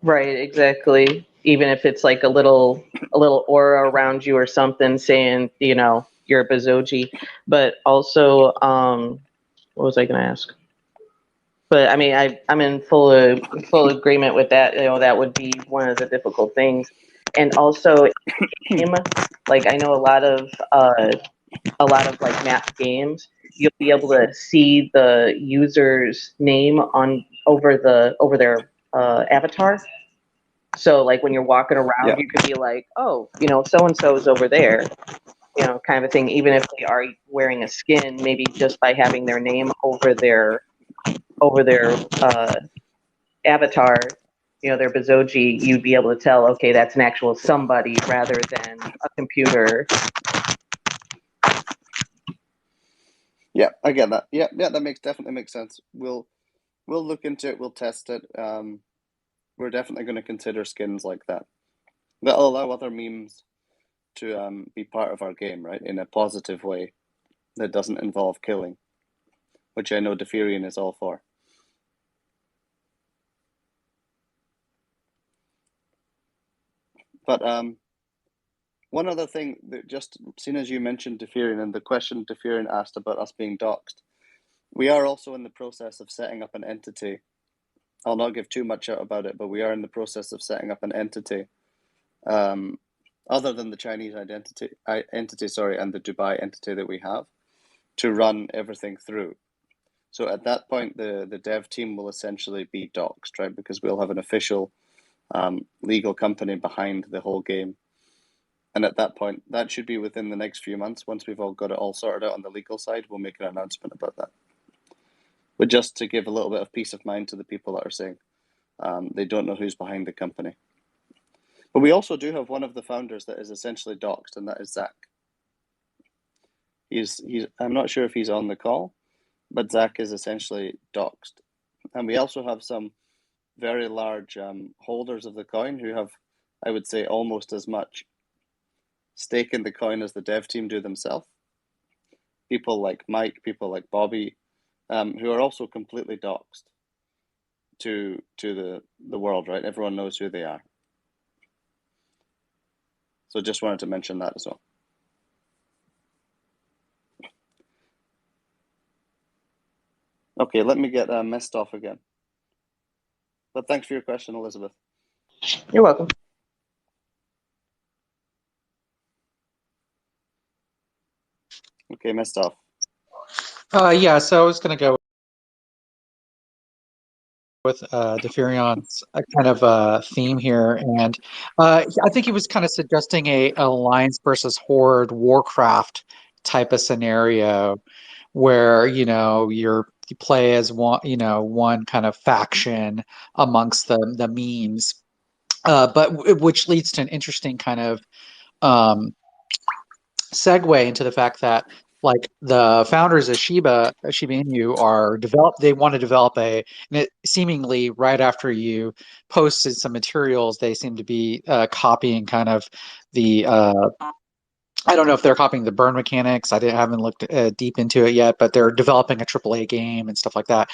Right, exactly. Even if it's like a little aura around you or something saying, you're a Bezoge. But also, what was I going to ask? But I mean, I'm in full agreement with that. That would be one of the difficult things. And also, like I know a lot of like map games, you'll be able to see the user's name over their avatar. So like when you're walking around, you could be like, oh, so and so is over there, kind of a thing. Even if they are wearing a skin, maybe just by having their name over their avatar, their Bezoge, you'd be able to tell, okay, that's an actual somebody rather than a computer. Yeah, I get that. Yeah, that definitely makes sense. We'll look into it. We'll test it. We're definitely going to consider skins like that. That'll allow other memes to be part of our game, right, in a positive way that doesn't involve killing, which I know DeFi is all for. But one other thing that just seen as you mentioned DeFi and the question DeFi asked about us being doxed, we are also in the process of setting up an entity. I'll not give too much out about it, but we are in the process of setting up an entity, other than the Chinese entity, and the Dubai entity that we have, to run everything through. So at that point, the dev team will essentially be doxed, right? Because we'll have an official legal company behind the whole game. And at that point, that should be within the next few months. Once we've all got it all sorted out on the legal side, we'll make an announcement about that. But just to give a little bit of peace of mind to the people that are saying they don't know who's behind the company. But we also do have one of the founders that is essentially doxed, and that is Zach. I'm not sure if he's on the call, but Zach is essentially doxed. And we also have some very large holders of the coin who have, I would say, almost as much stake in the coin as the dev team do themselves. People like Mike, people like Bobby, who are also completely doxed to the world, right? Everyone knows who they are. So just wanted to mention that as well. Okay, let me get messed off again. But thanks for your question, Elizabeth. You're welcome. Okay, messed off. Yeah, so I was going to go with DeFurion's kind of theme here, and I think he was kind of suggesting a Alliance versus Horde Warcraft type of scenario where you play as one kind of faction amongst the memes, but which leads to an interesting kind of segue into the fact that like the founders of Shiba Inu they want to develop and it seemingly right after you posted some materials, they seem to be copying kind of the I don't know if they're copying the burn mechanics. Haven't looked deep into it yet, but they're developing a AAA game and stuff like that.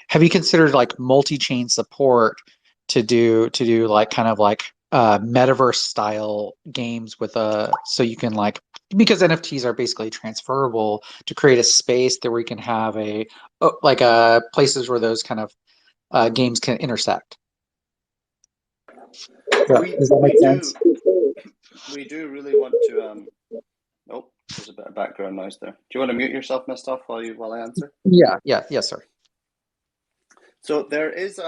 Have you considered like multi-chain support to do like kind of like metaverse style games with so you can like, because NFTs are basically transferable, to create a space that where you can have places where those kind of games can intersect? Does that make sense? We do really want to oh, there's a bit of background noise there. Do you want to mute yourself, Messed Off, while I answer? Yes, sir. So there is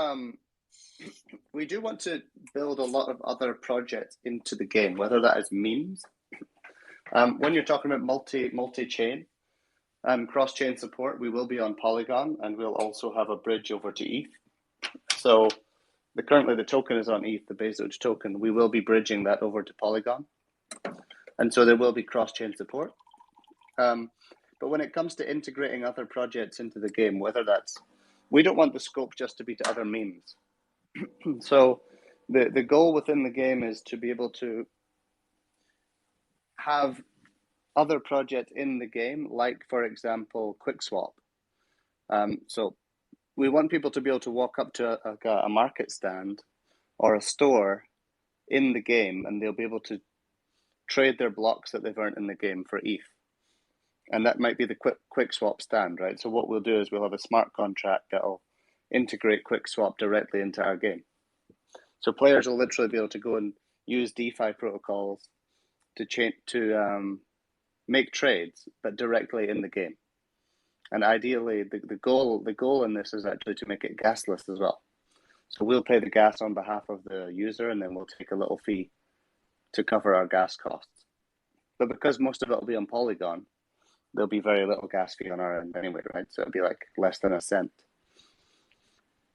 we do want to build a lot of other projects into the game, whether that is memes. When you're talking about multi-chain, cross-chain support, we will be on Polygon, and we'll also have a bridge over to ETH. So currently the token is on ETH, the Bezoge token. We will be bridging that over to Polygon, and so there will be cross-chain support. But when it comes to integrating other projects into the game, we don't want the scope just to be to other memes. So the goal within the game is to be able to have other projects in the game, like, for example, QuickSwap. So we want people to be able to walk up to a market stand or a store in the game, and they'll be able to trade their blocks that they've earned in the game for ETH. And that might be the QuickSwap stand, right? So what we'll do is we'll have a smart contract that'll integrate QuickSwap directly into our game. So players will literally be able to go and use DeFi protocols to make trades, but directly in the game. And ideally, the goal in this is actually to make it gasless as well. So we'll pay the gas on behalf of the user, and then we'll take a little fee to cover our gas costs. But because most of it will be on Polygon, there'll be very little gas fee on our end anyway, right? So it'll be like less than a cent.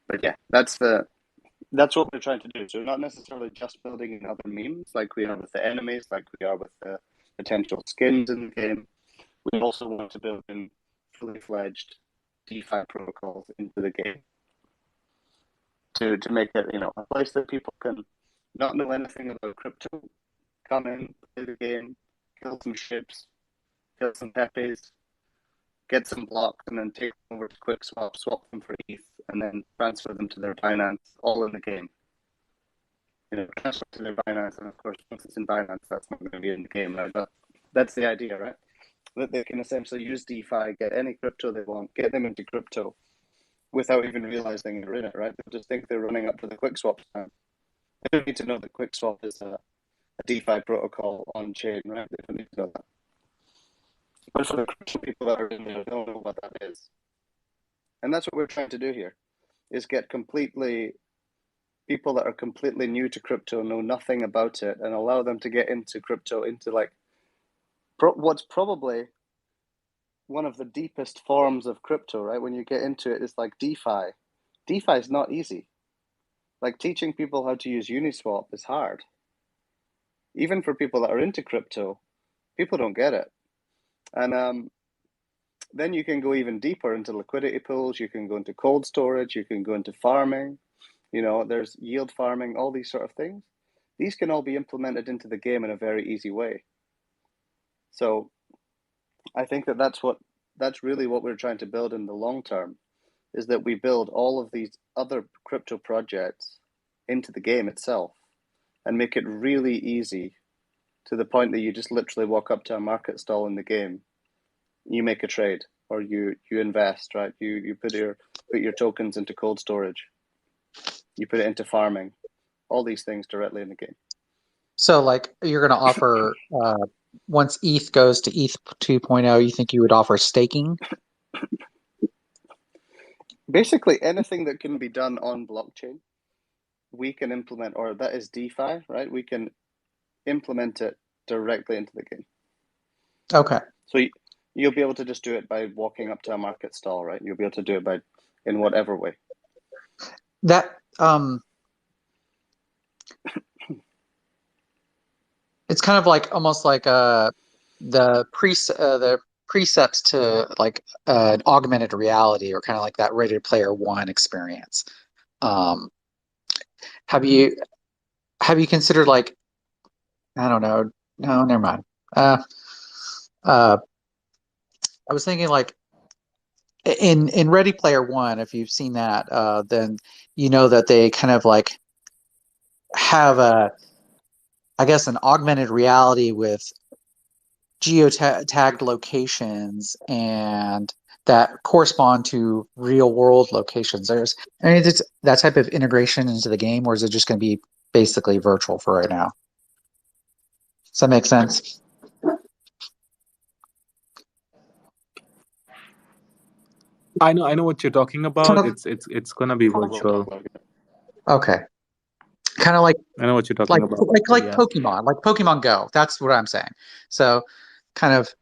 But yeah, that's what we're trying to do. So not necessarily just building in other memes like we are with the enemies, like we are with the potential skins in the game. We also want to build in fully fledged DeFi protocols into the game to make it, you know, a place that people can not know anything about crypto, come in, play the game, kill some ships, kill some pepes, get some blocks, and then take them over to QuickSwap, swap them for ETH, and then transfer them to their Binance, all in the game. You know, transfer to their Binance, and of course, once it's in Binance, that's not going to be in the game, right? But that's the idea, right? That they can essentially use DeFi, get any crypto they want, get them into crypto without even realizing they're in it, right? They just think they're running up to the QuickSwap time. They don't need to know that QuickSwap is a DeFi protocol on chain, right? They don't need to know that. But for the crypto people that are in there, they don't know what that is. And that's what we're trying to do here, is get people that are completely new to crypto, know nothing about it, and allow them to get into crypto, into like what's probably one of the deepest forms of crypto, right? When you get into it, it's like DeFi. DeFi is not easy. Like teaching people how to use Uniswap is hard. Even for people that are into crypto, people don't get it. And then you can go even deeper into liquidity pools. You can go into cold storage. You can go into farming. You know, there's yield farming, all these sort of things. These can all be implemented into the game in a very easy way. So I think that's really what we're trying to build in the long term, is that we build all of these other crypto projects into the game itself and make it really easy to the point that you just literally walk up to a market stall in the game, you make a trade, or you invest, right? You put your tokens into cold storage, you put it into farming, all these things directly in the game. So, like, you're going to offer once ETH goes to ETH 2.0, you think you would offer staking? Basically, anything that can be done on blockchain, we can implement, or that is DeFi, right? We can implement it directly into the game. Okay. So you'll be able to just do it by walking up to a market stall, right? You'll be able to do it in whatever way. That it's kind of like almost like the precepts to like an augmented reality, or kind of like that Ready Player One experience. Have you considered, like, I don't know, no, never mind. I was thinking, like, in Ready Player One, if you've seen that, then you know that they kind of like have I guess, an augmented reality with geotagged locations and that correspond to real world locations. It's that type of integration into the game, or is it just going to be basically virtual for right now? Does that make sense? I know what you're talking about. Kind of, It's gonna be virtual. okay. Kind of like, I know what you're talking about. Like Yeah. Pokemon, like Pokemon Go. That's what I'm saying. So, kind of,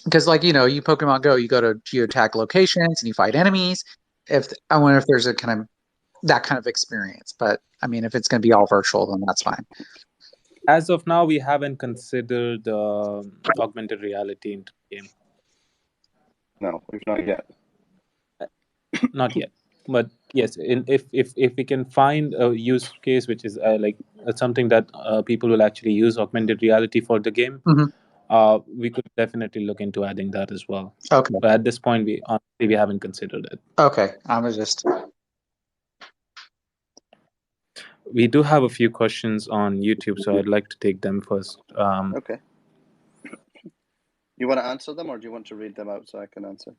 because, like, you know, you Pokemon Go, you go to geotag locations and you fight enemies. I wonder if there's a kind of that kind of experience, but I mean, if it's going to be all virtual, then that's fine. As of now, we haven't considered augmented reality into the game. No, we've not yet. Not yet, but yes, if we can find a use case which is something that people will actually use augmented reality for the game, we could definitely look into adding that as well. Okay. But at this point, we haven't considered it. Okay, I'm just. We do have a few questions on YouTube, so I'd like to take them first. Okay. You want to answer them, or do you want to read them out so I can answer?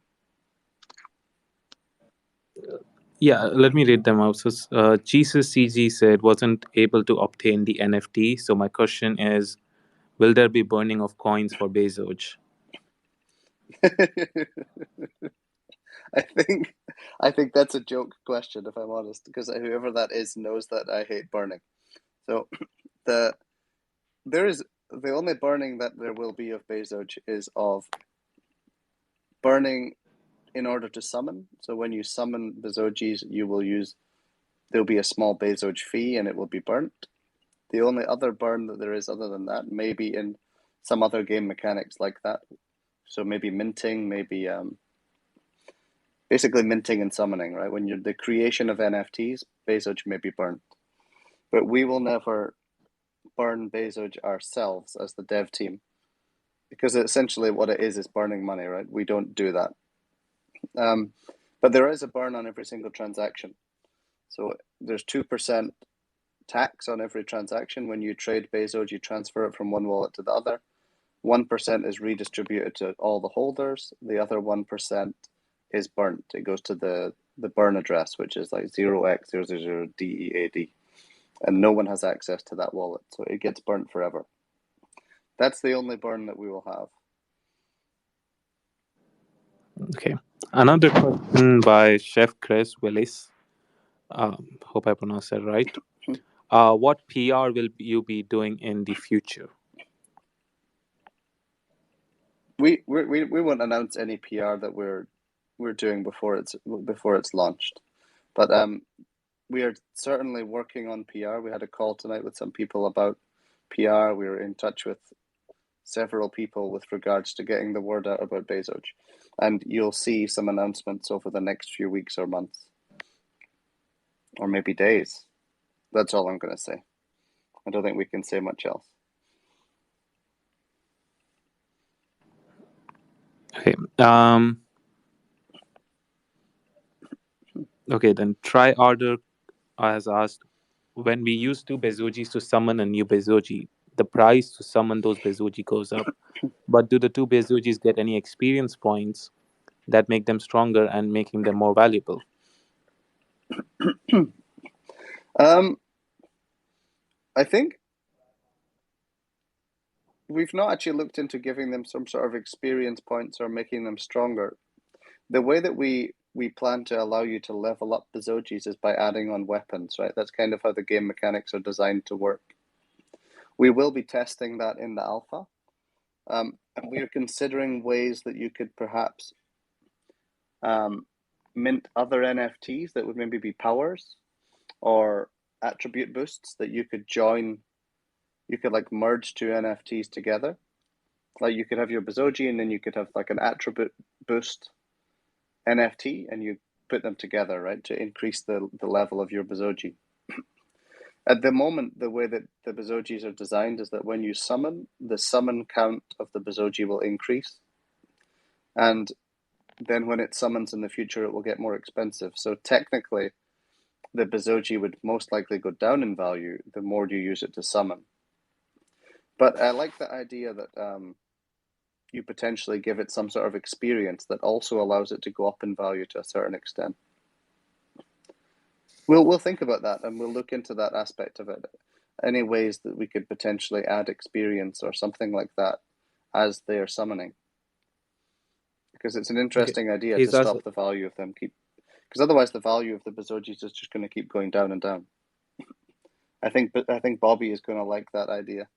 Yeah, let me read them out. So, Jesus CG said wasn't able to obtain the NFT. So my question is, will there be burning of coins for Bezoge? I think that's a joke question, if I'm honest, because whoever that is knows that I hate burning. So the only burning that there will be of Bezoge is of burning in order to summon. So when you summon Bezoges, there'll be a small Bezoge fee and it will be burnt. The only other burn that there is other than that may be in some other game mechanics like that. So maybe minting, maybe basically minting and summoning, right? When you're the creation of NFTs, Bezoge may be burnt. But we will never burn Bezoge ourselves as the dev team, because essentially what it is burning money, right? We don't do that. But there is a burn on every single transaction. So there's 2% tax on every transaction. When you trade Bezoge, you transfer it from one wallet to the other. 1% is redistributed to all the holders. The other 1% is burnt. It goes to the burn address, which is like 0x000DEAD. And no one has access to that wallet. So it gets burnt forever. That's the only burn that we will have. Okay. Another question by Chef Chris Willis. Hope I pronounced that right. What PR will you be doing in the future? We won't announce any PR that we're doing before it's launched, but we are certainly working on PR. We had a call tonight with some people about PR. We were in touch with several people with regards to getting the word out about Bezoge, and you'll see some announcements over the next few weeks or months, or maybe days. That's all I'm going to say. I don't think we can say much else. Okay. Okay, then Try Order has asked, when we use 2 Bezogis to summon a new Bezogi, the price to summon those Bezogi goes up. But do the 2 Bezogis get any experience points that make them stronger and making them more valuable? I think we've not actually looked into giving them some sort of experience points or making them stronger. The way that we plan to allow you to level up Bezogis is by adding on weapons, right? That's kind of how the game mechanics are designed to work. We will be testing that in the alpha. And we are considering ways that you could perhaps mint other NFTs that would maybe be powers or attribute boosts that you could join. You could like merge 2 NFTs together. Like you could have your Bezogi and then you could have like an attribute boost NFT and you put them together, right, to increase the level of your Bezogi. At the moment, the way that the Bezogis are designed is that when you summon, the summon count of the Bezogi will increase. And then when it summons in the future, it will get more expensive. So technically, the Bezogi would most likely go down in value the more you use it to summon. But I like the idea that you potentially give it some sort of experience that also allows it to go up in value to a certain extent. We'll think about that and we'll look into that aspect of it. Any ways that we could potentially add experience or something like that as they are summoning. Because it's an interesting idea to stop the value of them because otherwise the value of the Bezogis is just going to keep going down and down. I think Bobby is going to like that idea.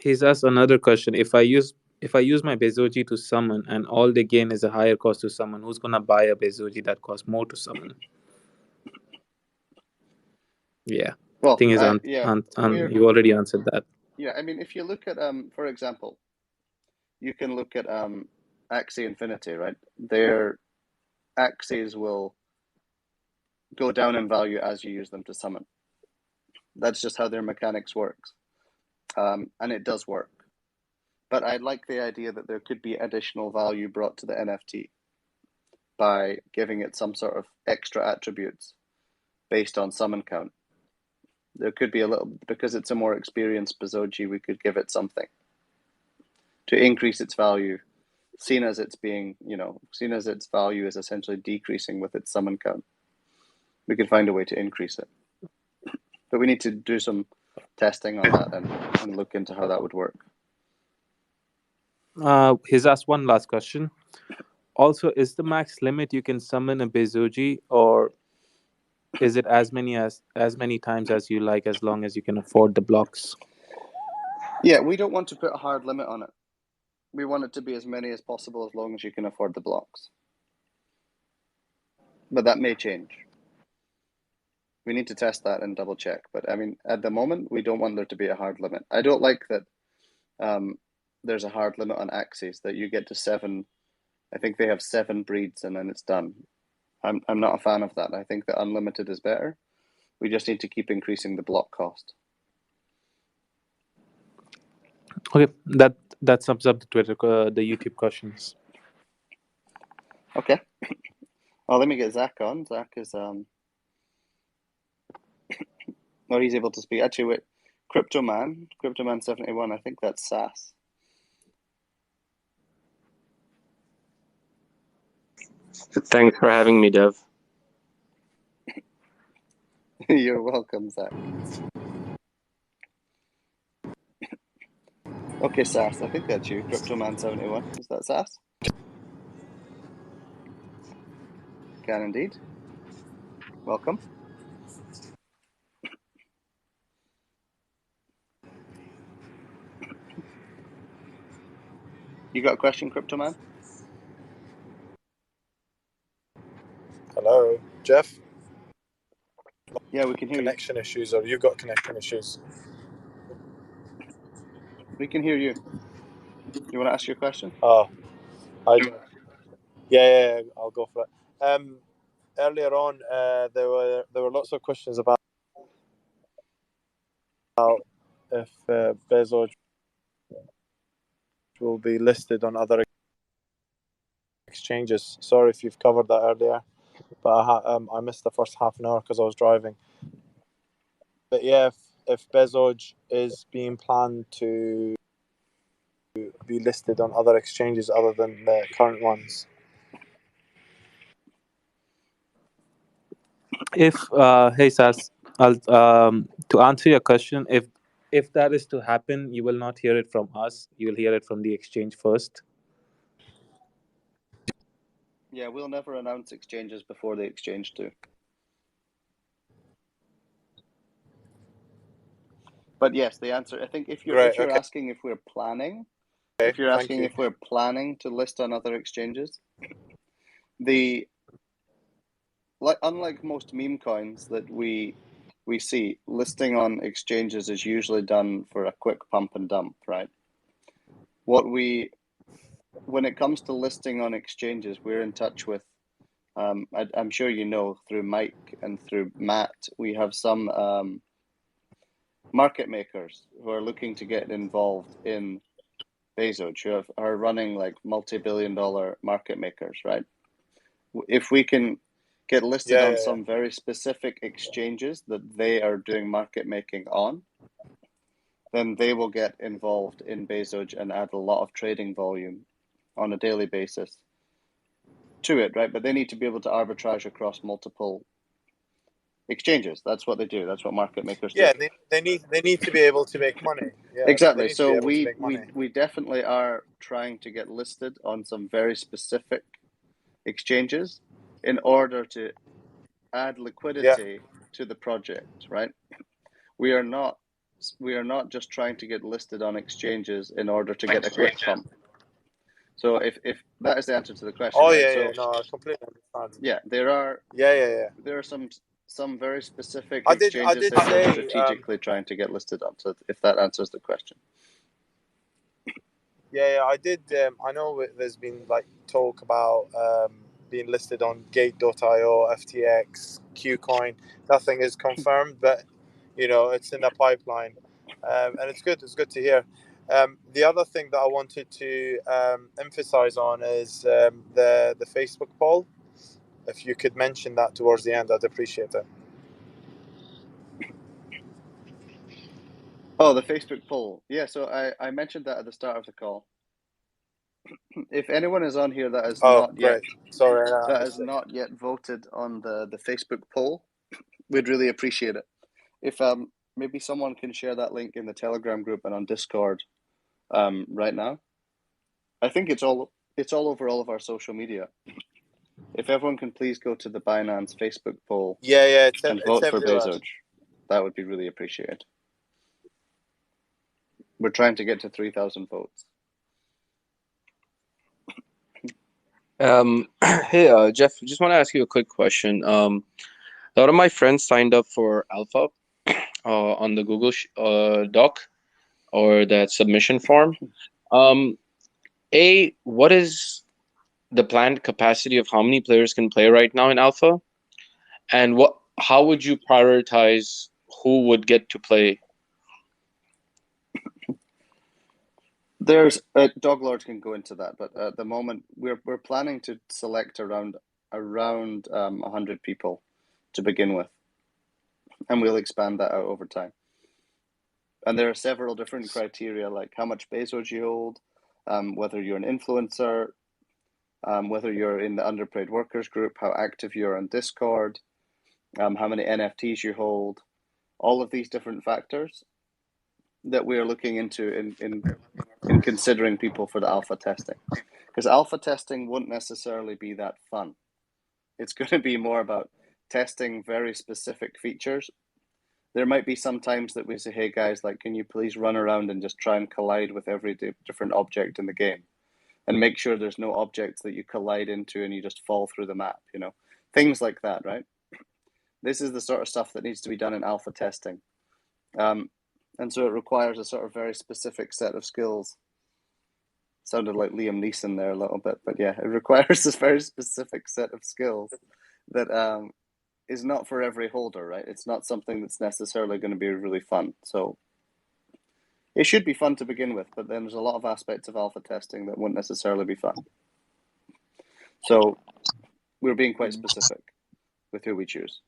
He's asked another question. If I use my Bezogi to summon and all they gain is a higher cost to summon, who's going to buy a Bezogi that costs more to summon? Yeah. Well, thing is, you already answered that. Yeah, I mean, if you look at, for example, you can look at Axie Infinity, right? Their Axies will go down in value as you use them to summon. That's just how their mechanics works. And it does work. But I like the idea that there could be additional value brought to the NFT by giving it some sort of extra attributes based on summon count. There could be a little, because it's a more experienced Bezogi, we could give it something to increase its value, seen as its value is essentially decreasing with its summon count. We could find a way to increase it. But we need to do some testing on that and look into how that would work. He's asked one last question. Also, is the max limit you can summon a Bezogi, or is it as many times as you like, as long as you can afford the blocks? Yeah, we don't want to put a hard limit on it. We want it to be as many as possible as long as you can afford the blocks. But that may change. We need to test that and double check. But I mean, at the moment, we don't want there to be a hard limit. I don't like that there's a hard limit on Axies, that you get to 7 I think they have 7 breeds and then it's done. I'm not a fan of that. I think that unlimited is better. We just need to keep increasing the block cost. Okay, that sums up the Twitter, the YouTube questions. Okay. Well, let me get Zach on. Zach is no, he's able to speak. Actually, wait, Cryptoman 71. I think that's SAS. Thanks for having me, Dev. You're welcome, Zach. Okay, SAS. I think that's you, Cryptoman 71. Is that SAS? Can indeed. Welcome. You got a question, Cryptoman? Hello, Jeff? Yeah, we can hear Connection issues, or you got connection issues? you. We can hear you. You want to ask your question? Oh, yeah, I'll go for it. Earlier on, there were lots of questions about if Bezoge will be listed on other exchanges. Sorry if you've covered that earlier, but I missed the first half an hour because I was driving. But yeah, if Bezoge is being planned to be listed on other exchanges other than the current ones. If hey Sas, I'll to answer your question, if that is to happen, you will not hear it from us. You will hear it from the exchange first. Yeah, we'll never announce exchanges before the exchange do. But yes, the answer, I think if you're asking if we're planning, if you're asking if we're planning to list on other exchanges, unlike most meme coins that we see, listing on exchanges is usually done for a quick pump and dump, right? When it comes to listing on exchanges, we're in touch with, I'm sure you know, through Mike and through Matt, we have some market makers who are looking to get involved in Bezoge, who are running like multi-billion-dollar market makers, right? If we can get listed on some very specific exchanges that they are doing market making on, then they will get involved in Bezoge and add a lot of trading volume on a daily basis to it, right? But they need to be able to arbitrage across multiple exchanges. That's what they do. That's what market makers do. Yeah, they need to be able to make money. Yeah, exactly. So we definitely are trying to get listed on some very specific exchanges in order to add liquidity to the project, right? We are not just trying to get listed on exchanges in order to get a quick pump. So if that is the answer to the question, no, I completely understand. Yeah, there are some very specific exchanges that we're strategically trying to get listed on. So if that answers the question. Yeah, I did. I know there's been like talk about being listed on Gate.io, FTX, KuCoin. Nothing is confirmed, but it's in the pipeline, and it's good. It's good to hear. The other thing that I wanted to emphasize on is the Facebook poll. If you could mention that towards the end, I'd appreciate it. Oh, the Facebook poll. Yeah, so I mentioned that at the start of the call. If anyone is on here that has not yet voted on the Facebook poll, we'd really appreciate it. If maybe someone can share that link in the Telegram group and on Discord right now. I think it's all over all of our social media. If everyone can please go to the Binance Facebook poll and vote for Bezoge, that would be really appreciated. We're trying to get to 3,000 votes. Hey, Jeff, just want to ask you a quick question. A lot of my friends signed up for Alpha on the Google Doc or that submission form. What is the planned capacity of how many players can play right now in alpha, and how would you prioritize who would get to play? There's Doglord can go into that, but at the moment we're planning to select around 100 people to begin with, and we'll expand that out over time. And there are several different criteria, like how much Bezoge you hold, whether you're an influencer, whether you're in the underpaid workers group, how active you're on Discord, how many NFTs you hold, all of these different factors that we are looking into in considering people for the alpha testing. Because alpha testing won't necessarily be that fun. It's going to be more about testing very specific features. There might be some times that we say, hey guys, like, can you please run around and just try and collide with every different object in the game and make sure there's no objects that you collide into and you just fall through the map, you know, things like that, right? This is the sort of stuff that needs to be done in alpha testing. And so it requires a sort of very specific set of skills. Sounded like Liam Neeson there a little bit, but yeah, it requires this very specific set of skills that is not for every holder, right? It's not something that's necessarily going to be really fun. So it should be fun to begin with, but then there's a lot of aspects of alpha testing that won't necessarily be fun. So we're being quite specific with who we choose.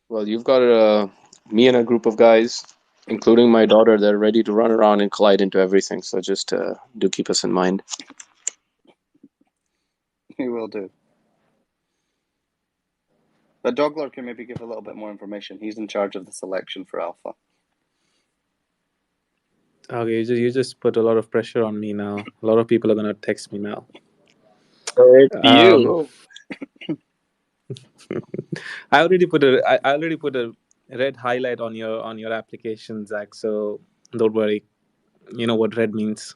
Well, you've got me and a group of guys, including my daughter, that are ready to run around and collide into everything. So just do keep us in mind. We will do. But Doglord can maybe give a little bit more information. He's in charge of the selection for alpha. Okay, you just put a lot of pressure on me now. A lot of people are gonna text me now. You. I already put a red highlight on your application, Zach. So don't worry. You know what red means.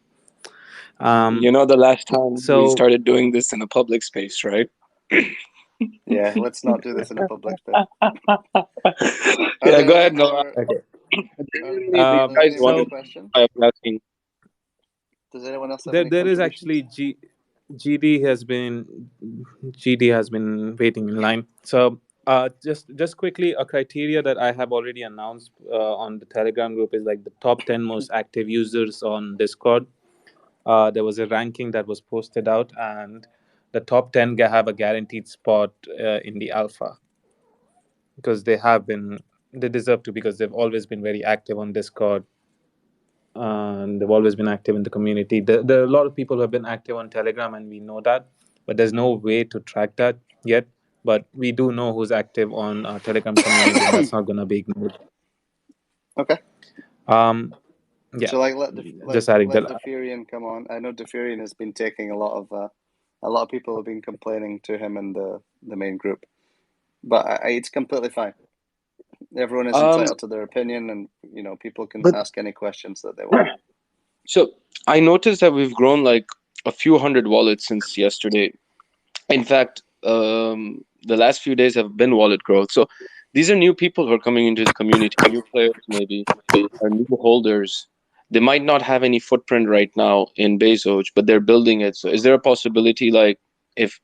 You know, the last time So we started doing this in a public space, right? Yeah, let's not do this in a public space. Yeah, go ahead. No. Okay. Are there any other questions? Does anyone else have any There is contributions? actually GD has been waiting in line. So just quickly, a criteria that I have already announced on the Telegram group is like the top 10 most active users on Discord. There was a ranking that was posted out, and the top 10 have a guaranteed spot in the alpha because they deserve to, because they've always been very active on Discord. And they've always been active in the community. There are a lot of people who have been active on Telegram, and we know that, but there's no way to track that yet. But we do know who's active on Telegram community, and that's not going to be ignored. Okay. Yeah. So let Defurian come on. I know Defurian has been taking a lot of people have been complaining to him in the main group, but it's completely fine. Everyone is entitled to their opinion, and you know, people can ask any questions that they want. So I noticed that we've grown like a few hundred wallets since yesterday. In fact, the last few days have been wallet growth. So these are new people who are coming into the community, new players maybe, or new holders. They might not have any footprint right now in Bezoge, but they're building it. So is there a possibility, like, if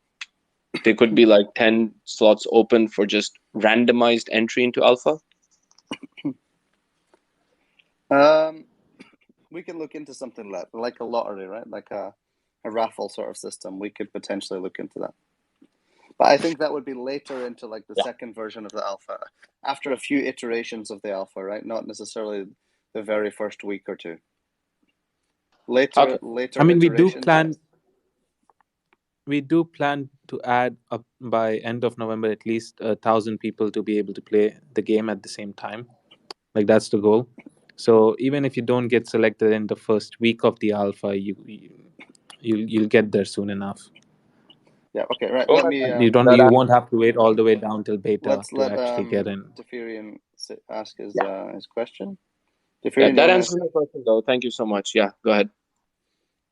there could be like 10 slots open for just randomized entry into alpha? We can look into something like a lottery, right? Like a raffle sort of system. We could potentially look into that. But I think that would be later into like the second version of the alpha, after a few iterations of the alpha, right? Not necessarily the very first week or two. Later. I mean, we do plan to add up by end of November at least 1,000 people to be able to play the game at the same time. Like, that's the goal. So even if you don't get selected in the first week of the alpha, you'll get there soon enough. Yeah. Okay. Right. You won't have to wait all the way down till beta to actually get in. Defurian ask his question. Defurian, that answers my question, though. Thank you so much. Yeah, go ahead.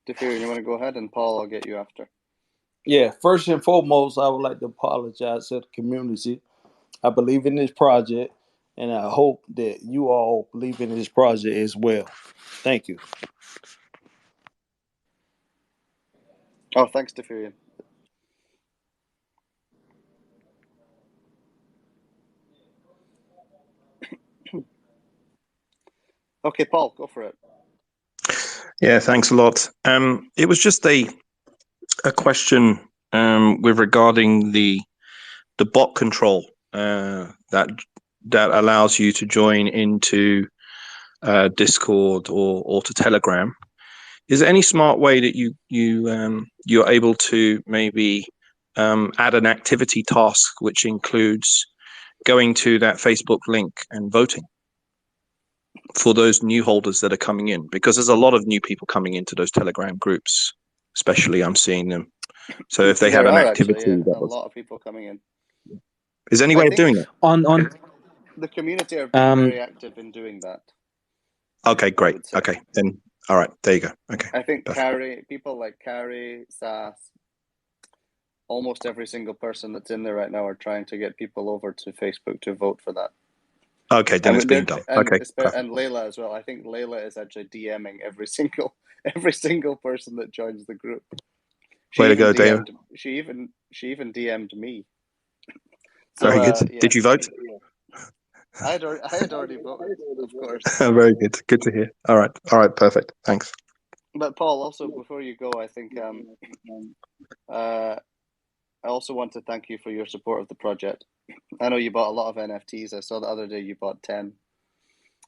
Defurian, you want to go ahead, and Paul, I'll get you after. Yeah. First and foremost, I would like to apologize to the community. I believe in this project, and I hope that you all believe in this project as well. Thank you. Oh, thanks, Defurian. Okay, Paul, go for it. Yeah, thanks a lot. It was just a question with regarding the bot control that allows you to join into Discord or to Telegram. Is there any smart way that you're able to maybe add an activity task which includes going to that Facebook link and voting for those new holders that are coming in? Because there's a lot of new people coming into those Telegram groups, especially I'm seeing them. So if they had an activity, actually, that a was, lot of people coming in. is there any I way of think doing it? On the community are being very active in doing that. Okay, I great. would say. Okay, then all right, there you go. Okay, I think perfect. people like Carrie, Sass, almost every single person that's in there right now are trying to get people over to Facebook to vote for that. Okay, then it's being done. Okay, and Layla as well. I think Layla is actually DMing every single person that joins the group. Way to go, Dave. She even DM'd me. So, very good. yeah. Did you vote? I had already voted, of course. Very good. Good to hear. All right, perfect. Thanks. But Paul, also before you go, I think I also want to thank you for your support of the project. I know you bought a lot of NFTs. I saw the other day you bought 10.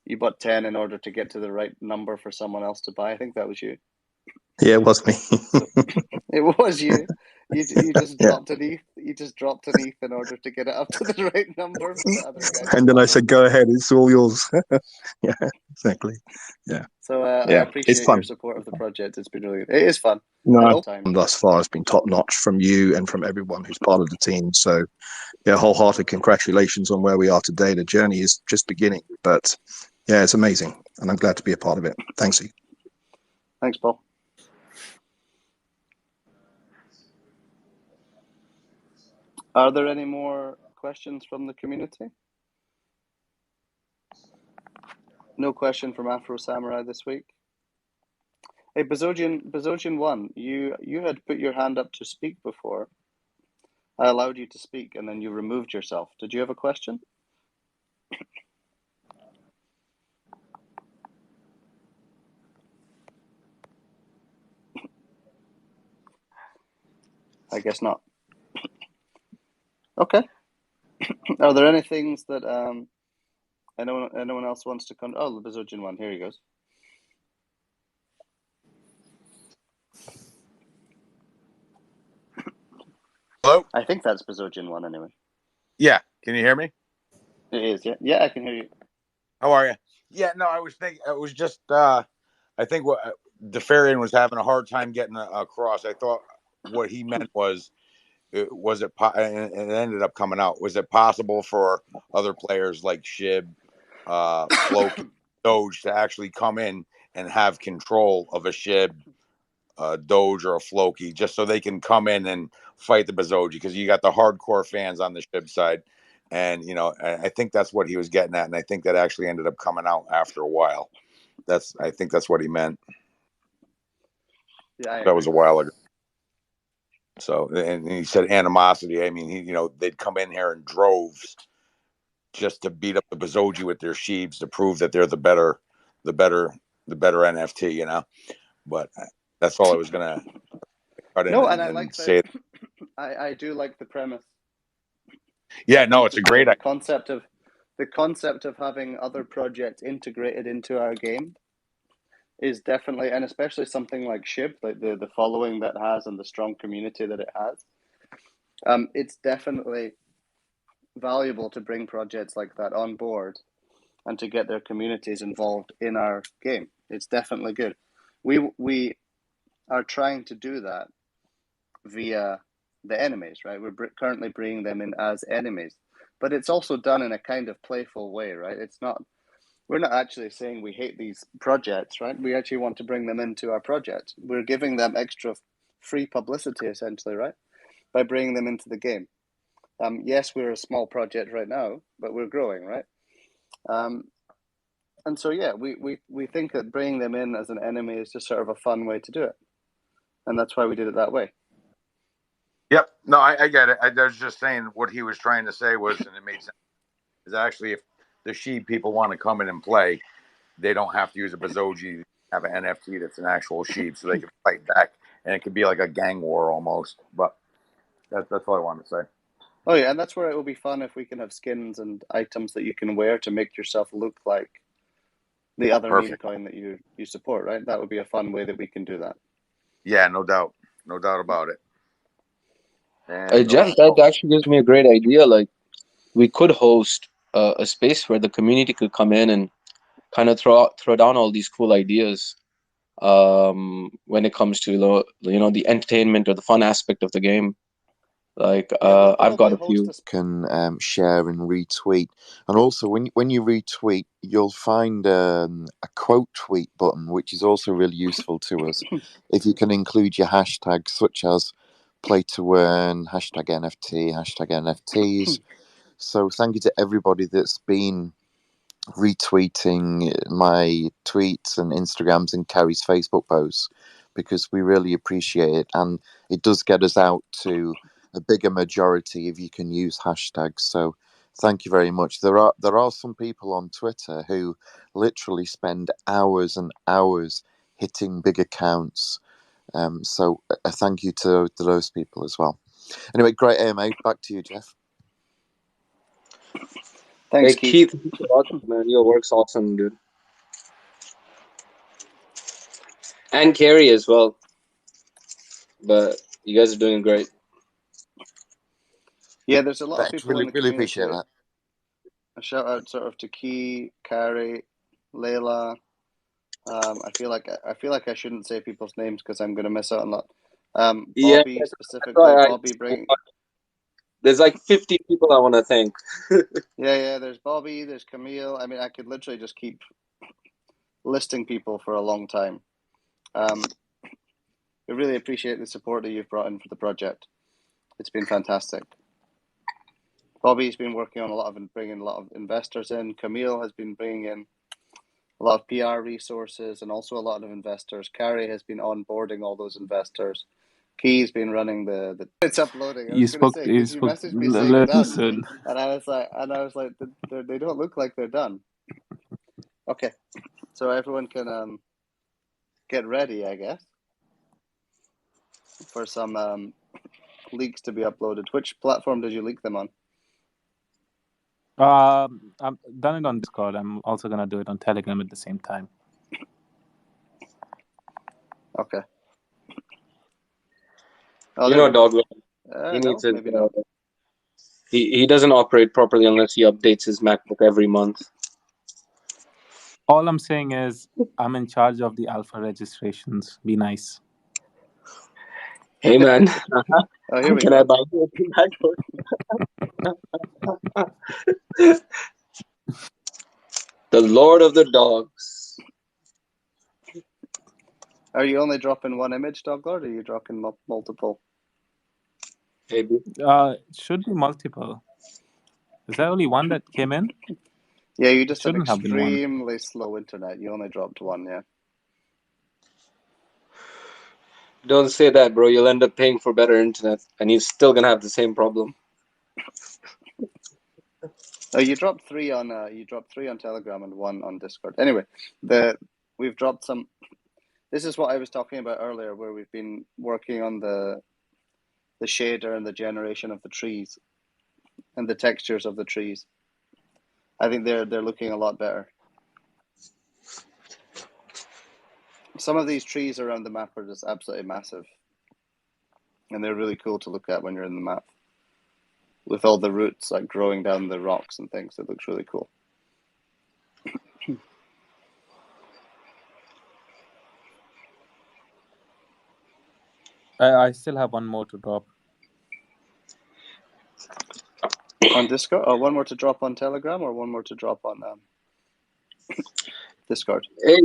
You bought 10 in order to get to the right number for someone else to buy. I think that was you. Yeah, it was me. It was you. You just dropped an ETH. You just dropped an ETH in order to get it up to the right number for the other guy. And then I said, "Go ahead, it's all yours." Yeah, exactly. Yeah. So I Yeah, appreciate it's fun. your support of the project. It's been really good. It is fun. No, thus far has been top notch from you and from everyone who's part of the team. So, yeah, wholehearted congratulations on where we are today. The journey is just beginning, but yeah, it's amazing, and I'm glad to be a part of it. Thanks, you. Thanks, Paul. Are there any more questions from the community? No question from Afro Samurai this week. Hey, Bezogian 1, you had put your hand up to speak before. I allowed you to speak, and then you removed yourself. Did you have a question? I guess not. Okay. Are there any things that anyone else wants to come? Oh, the Bezogian 1, here he goes. Hello? I think that's Bezogian 1 anyway. Yeah. Can you hear me? It is, yeah. Yeah, I can hear you. How are you? Yeah, no, I was thinking, it was just, I think what DeFarian was having a hard time getting across. I thought what he meant was and it ended up coming out. Was it possible for other players like Shib, Floki, Doge to actually come in and have control of a Shib, Doge, or a Floki, just so they can come in and fight the Bezoge? Because you got the hardcore fans on the Shib side. And, I think that's what he was getting at. And I think that actually ended up coming out after a while. I think that's what he meant. Yeah, that was a while ago. So, and he said animosity. I mean, they'd come in here in droves just to beat up the Bezoge with their sheaves to prove that they're the better NFT, But that's all I was gonna cut in. No, and I and like say. I do like the premise. Yeah, no, it's a great the concept of having other projects integrated into our game is definitely, and especially something like Shib, like the following that has and the strong community that it has. It's definitely valuable to bring projects like that on board and to get their communities involved in our game. It's definitely good. We are trying to do that via the enemies, right? We're currently bringing them in as enemies, but it's also done in a kind of playful way, right? We're not actually saying we hate these projects, right? We actually want to bring them into our project. We're giving them extra free publicity, essentially, right? By bringing them into the game. Yes, we're a small project right now, but we're growing, right? And so, yeah, we think that bringing them in as an enemy is just sort of a fun way to do it. And that's why we did it that way. Yep. No, I get it. I was just saying what he was trying to say was, and it made sense, is actually if the sheep people want to come in and play, they don't have to use a Bezogi, have an NFT that's an actual sheep, so they can fight back, and it could be like a gang war almost. But that's all I wanted to say. Oh yeah, and that's where it will be fun if we can have skins and items that you can wear to make yourself look like the other meme Perfect. coin that you support, right? That would be a fun way that we can do that. Yeah, no doubt about it. And Jeff, that actually gives me a great idea. Like, we could host a space where the community could come in and kind of throw down all these cool ideas when it comes to the entertainment or the fun aspect of the game. Like, I've got a few. Can share and retweet, and also when you retweet, you'll find a quote tweet button, which is also really useful to us. If you can include your hashtags such as play to earn, hashtag NFT, hashtag NFTs. So thank you to everybody that's been retweeting my tweets and Instagrams and Carrie's Facebook posts, because we really appreciate it, and it does get us out to a bigger majority if you can use hashtags. So thank you very much. There are some people on Twitter who literally spend hours and hours hitting big accounts. So a thank you to those people as well. Anyway, great AMA. Back to you, Jeff. Thanks, hey, Keith. Man, your work's awesome, dude. And Carrie as well. But you guys are doing great. Yeah, there's a lot of Thanks, people in the really community. appreciate that. A shout out sort of to Key, Carrie, Layla. I feel like I shouldn't say people's names because I'm going to miss out on that. Bobby Yeah, specifically. right. Bobby bring. There's like 50 people I want to thank. Yeah. There's Bobby. There's Camille. I mean, I could literally just keep listing people for a long time. We really appreciate the support that you've brought in for the project. It's been fantastic. Bobby's been working on bringing a lot of investors in. Camille has been bringing in a lot of PR resources and also a lot of investors. Carrie has been onboarding all those investors. Key's been running the it's uploading. I was going to say, because you messaged me saying done, and I was like, they don't look like they're done. Okay, so everyone can get ready, I guess, for some leaks to be uploaded. Which platform did you leak them on? I've done it on Discord. I'm also gonna do it on Telegram at the same time. Okay. Dog. He no, needs his. maybe not. He doesn't operate properly unless he updates his MacBook every month. All I'm saying is I'm in charge of the alpha registrations. Be nice. Hey man, oh, here we can go. I buy you a MacBook? The Lord of the Dogs. Are you only dropping one image, Dog Lord, or are you dropping multiple? Maybe. Should be multiple. Is there only one that came in? Yeah, you just Shouldn't had have been one. extremely slow internet. You only dropped one, yeah. Don't say that, bro. You'll end up paying for better internet, and you're still gonna have the same problem. Oh, you dropped three on Telegram and one on Discord. Anyway, we've dropped some. This is what I was talking about earlier, where we've been working on the shader and the generation of the trees and the textures of the trees. I think they're looking a lot better. Some of these trees around the map are just absolutely massive, and they're really cool to look at when you're in the map, with all the roots like growing down the rocks and things. It looks really cool. I still have one more to drop. On Discord? Or one more to drop on Telegram, or one more to drop on Discord? Hey,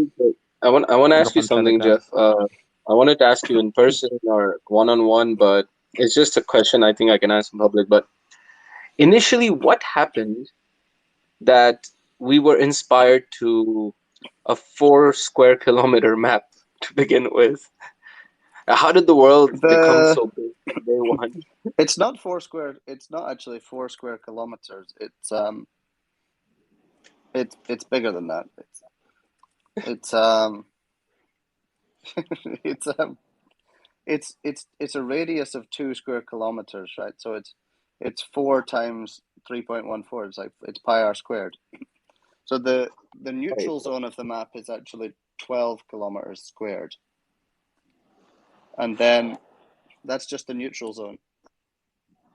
I want to ask you something, Jeff. I wanted to ask you in person or one-on-one, but it's just a question I think I can ask in public. But initially, what happened that we were inspired to a 4 square kilometer map to begin with? How did the world become so big from day one? It's not 4 square. It's not actually 4 square kilometers. It's bigger than that. It's it's a radius of 2 square kilometers, right? So it's 4 times 3.14. It's pi r squared. So the neutral zone of the map is actually 12 kilometers squared, and then that's just the neutral zone.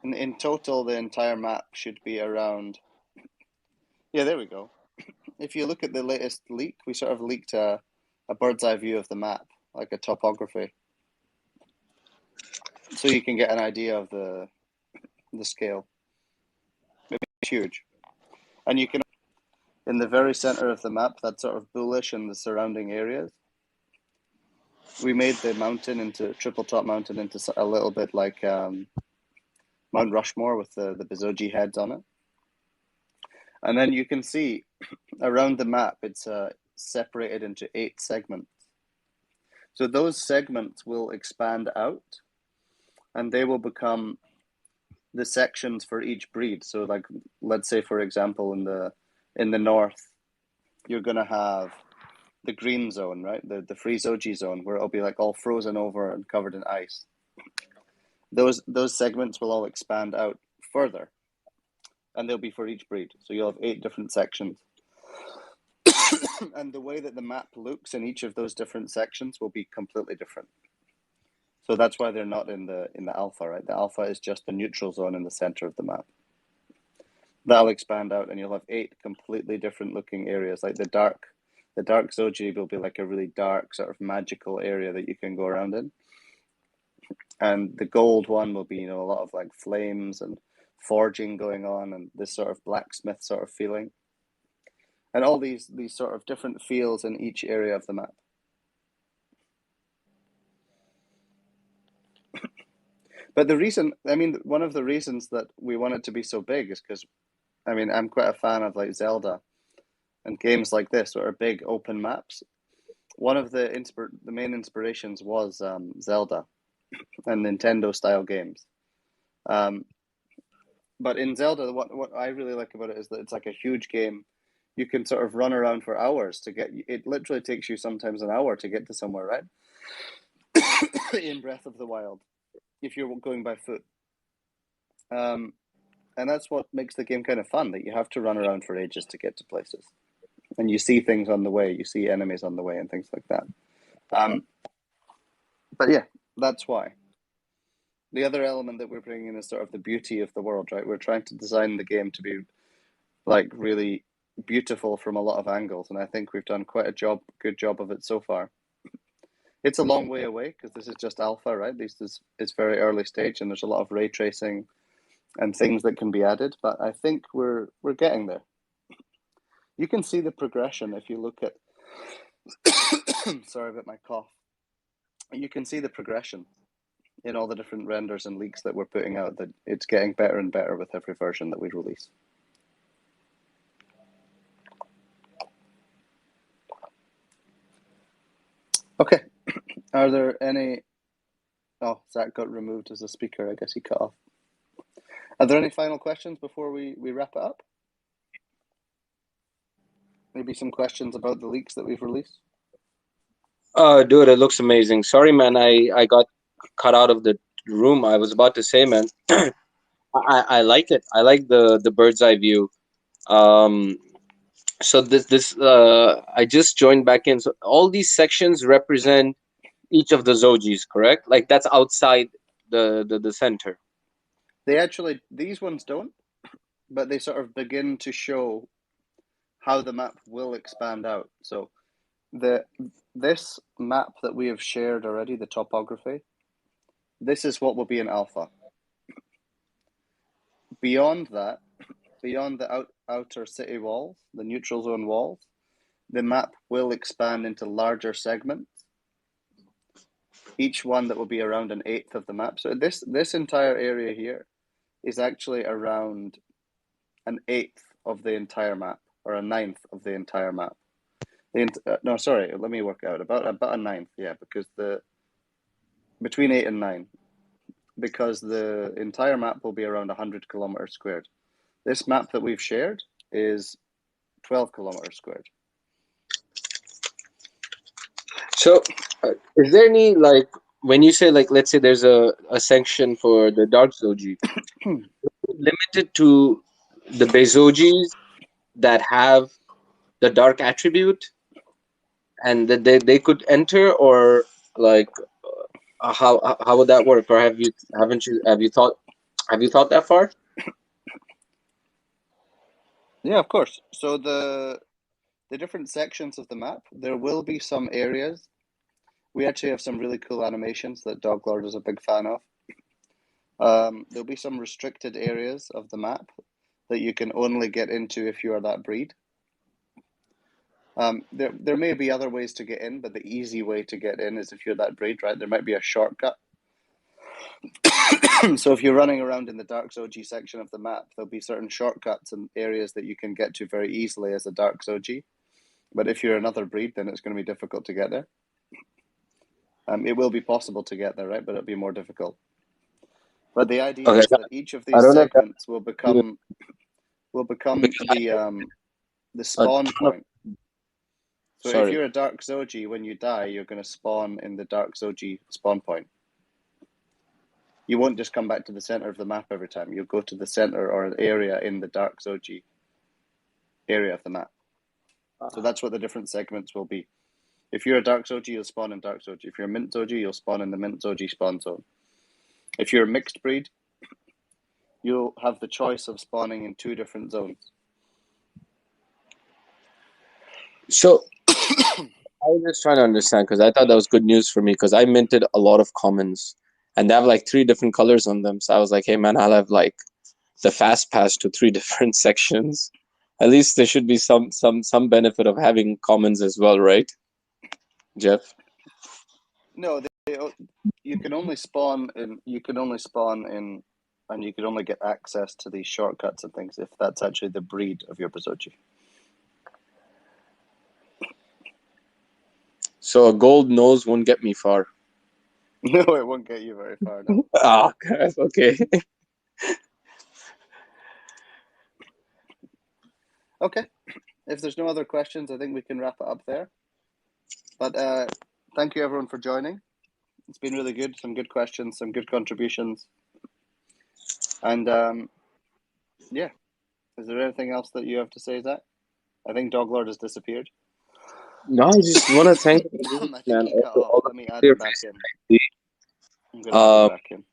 In total, the entire map should be around. Yeah, there we go. If you look at the latest leak, we sort of leaked a bird's eye view of the map, like a topography, so you can get an idea of the scale. It's huge, and you can, in the very center of the map, that's sort of bullish in the surrounding areas. We made the mountain into triple top mountain into a little bit like Mount Rushmore with the Bezoge heads on it, and then you can see around the map it's separated into 8 segments. So those segments will expand out, and they will become the sections for each breed. So, like, let's say, for example, in the north, you're gonna have the green zone, right? The free Zoji zone, where it'll be like all frozen over and covered in ice. Those segments will all expand out further, and they'll be for each breed. So you'll have 8 different sections. And the way that the map looks in each of those different sections will be completely different. So that's why they're not in the alpha, right? The alpha is just the neutral zone in the center of the map. That'll expand out, and you'll have 8 completely different looking areas. Like the dark Zoji will be like a really dark sort of magical area that you can go around in. And the gold one will be, a lot of like flames and forging going on, and this sort of blacksmith sort of feeling. And all these sort of different feels in each area of the map. But one of the reasons that we want it to be so big is because, I'm quite a fan of like Zelda and games like this that are big open maps. One of the main inspirations was Zelda and Nintendo style games. But in Zelda, what I really like about it is that it's like a huge game. You can sort of run around for hours to get. It literally takes you sometimes an hour to get to somewhere, right? In Breath of the Wild, if you're going by foot. And that's what makes the game kind of fun, that you have to run around for ages to get to places. And you see things on the way, you see enemies on the way and things like that. But yeah, that's why. The other element that we're bringing in is sort of the beauty of the world, right? We're trying to design the game to be like really beautiful from a lot of angles, and I think we've done quite a good job of it so far. It's a long way away because this is just alpha, right? It's very early stage, and there's a lot of ray tracing and things that can be added, but I think we're getting there. You can see the progression if you look at sorry about my cough. You can see the progression in all the different renders and leaks that we're putting out, that it's getting better and better with every version that we release. Okay, are there any... Oh, Zach got removed as a speaker. I guess he cut off. Are there any final questions before we wrap it up? Maybe some questions about the leaks that we've released? Dude, it looks amazing. Sorry, man, I got cut out of the room. I was about to say, man, I like it. I like the bird's eye view. So this I just joined back in. So all these sections represent each of the Zojis, correct? Like that's outside the center. They actually, these ones don't, but they sort of begin to show how the map will expand out. So this map that we have shared already, the topography, this is what will be in alpha. Beyond that, beyond the outer city walls, the neutral zone walls, the map will expand into larger segments, each one that will be around 1/8 of the map. So this entire area here is actually around 1/8 of the entire map, or 1/9 of the entire map. No, sorry, let me work out. About 1/9, yeah, because between 8 and 9, because the entire map will be around 100 kilometers squared. This map that we've shared is 12 kilometers squared. So, is there any like when you say like let's say there's a section for the dark Zoji, limited to the Bezojis that have the dark attribute and that they could enter, or like how would that work, or have you thought that far? Yeah, of course. So the different sections of the map, there will be some areas. We actually have some really cool animations that Doglord is a big fan of. There'll be some restricted areas of the map that you can only get into if you are that breed. There may be other ways to get in, but the easy way to get in is if you're that breed, right? There might be a shortcut. So if you're running around in the Dark Zoji section of the map, there'll be certain shortcuts and areas that you can get to very easily as a Dark Zoji. But if you're another breed, then it's going to be difficult to get there. It will be possible to get there, right? But it'll be more difficult. But the idea Okay, is that each of I these don't know if that, segments will become the spawn point. So if sorry. you're a Dark Zoji, when you die, you're going to spawn in the Dark Zoji spawn point. You won't just come back to the center of the map every time. You'll go to the center or an area in the Dark Zoji area of the map. So that's what the different segments will be. If you're a Dark Zoji, you'll spawn in Dark Zoji. If you're a Mint Zoji, you'll spawn in the Mint Zoji spawn zone. If you're a mixed breed, you'll have the choice of spawning in 2 different zones. So I was just trying to understand because I thought that was good news for me because I minted a lot of commons and they have like 3 different colors on them. So I was like, hey man, I'll have like the fast pass to 3 different sections. At least there should be some benefit of having commons as well, right, Jeff? No, you can only spawn in, and you can only get access to these shortcuts and things if that's actually the breed of your Bezogi. So a gold nose won't get me far. No, it won't get you very far now. Ah, okay. Okay. If there's no other questions, I think we can wrap it up there. But thank you everyone for joining. It's been really good. Some good questions, some good contributions. And yeah, is there anything else that you have to say, Zach? I think Doglord has disappeared. No, I just want to thank I think he cut off. Let me add him back in. I'm going to add him back in.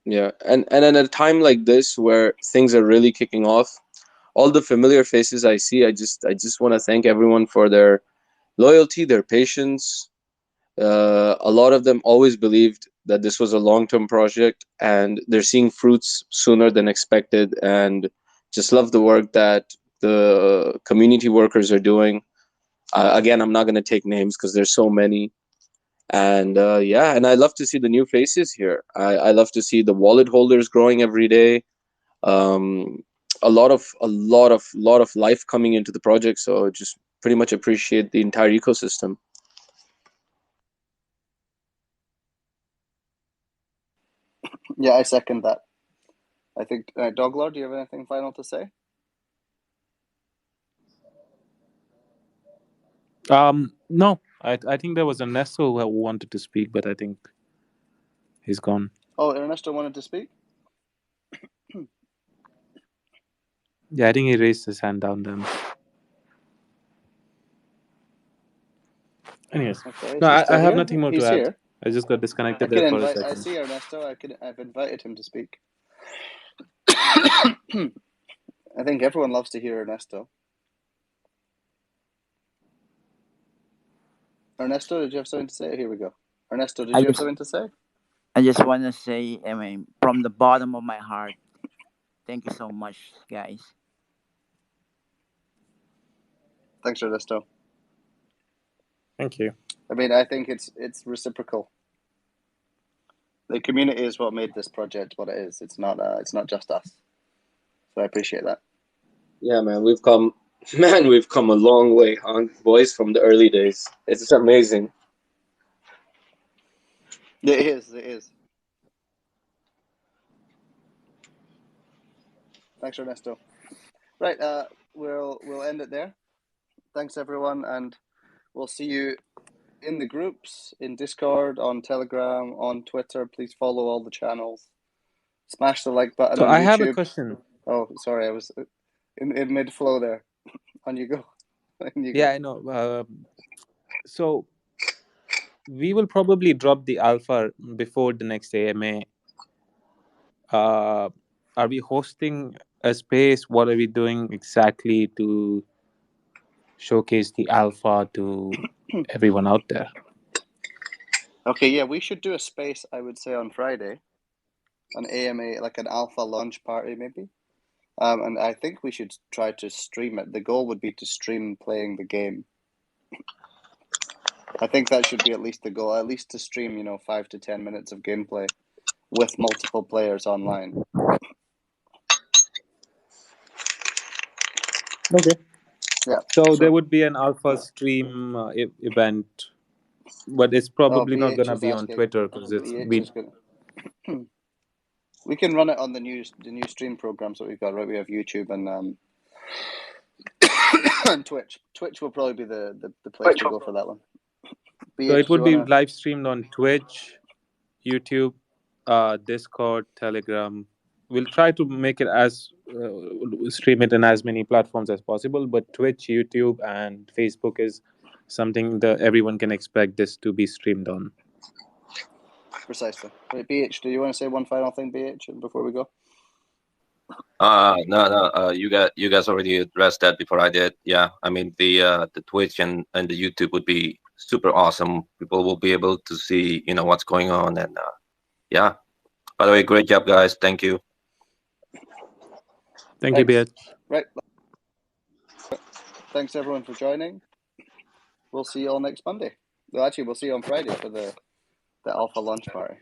Yeah, and at a time like this where things are really kicking off, all the familiar faces I see, I just want to thank everyone for their loyalty, their patience. A lot of them always believed that this was a long-term project, and they're seeing fruits sooner than expected, and just love the work that the community workers are doing. Again, I'm not going to take names because there's so many. And yeah, and I love to see the new faces here. I love to see the wallet holders growing every day. A lot of life coming into the project. So just pretty much appreciate the entire ecosystem. Yeah, I second that. I think Doglord, do you have anything final to say? No, I think there was Ernesto who wanted to speak, but I think he's gone. Oh, Ernesto wanted to speak? Yeah, I think he raised his hand down then. Anyways, okay, no, I have here? nothing more He's to add. here. I just got disconnected I can there for a invite. I second. see Ernesto. I've invited him to speak. I think everyone loves to hear Ernesto. Ernesto, did you have something to say? Here we go. Ernesto, did you have something to say? I just want to say, I mean, from the bottom of my heart, thank you so much, guys. Thanks, Ernesto. Thank you. I mean, I think it's reciprocal. The community is what made this project what it is. It's not just us. So I appreciate that. Yeah, man, we've come a long way, huh, boys, from the early days. It's amazing. It is. Thanks, Ernesto. Right, we'll end it there. Thanks, everyone, and we'll see you in the groups, in Discord, on Telegram, on Twitter. Please follow all the channels. Smash the like button So on I have a YouTube. question. Oh, sorry, I was in mid flow there. On you go. On you Yeah, go. I know. So we will probably drop the alpha before the next AMA. Are we hosting a space? What are we doing exactly to showcase the alpha to everyone out there? Okay, yeah, we should do a space, I would say, on Friday. An AMA, like an alpha launch party, maybe. And I think we should try to stream it. The goal would be to stream playing the game. I think that should be at least the goal, at least to stream, 5 to 10 minutes of gameplay with multiple players online. Okay. Yeah. So there would be an alpha stream event, but it's probably not BH going to is be on asking. Twitter because it's BH is gonna. We can run it on the new stream programs that we've got, right? We have YouTube and and Twitch. Twitch will probably be the place to go for that one. BH, So it would do you be wanna... live streamed on Twitch, YouTube, Discord, Telegram. We'll try to make it as stream it in as many platforms as possible. But Twitch, YouTube, and Facebook is something that everyone can expect this to be streamed on. Precisely. Right, BH, do you want to say one final thing, BH, before we go? No. You guys already addressed that before I did. Yeah, I mean the Twitch and the YouTube would be super awesome. People will be able to see what's going on, and yeah. By the way, great job, guys. Thank you. Thank you, BH. Right. Thanks everyone for joining. We'll see you all next Monday. Well, actually, we'll see you on Friday for the alpha launch party.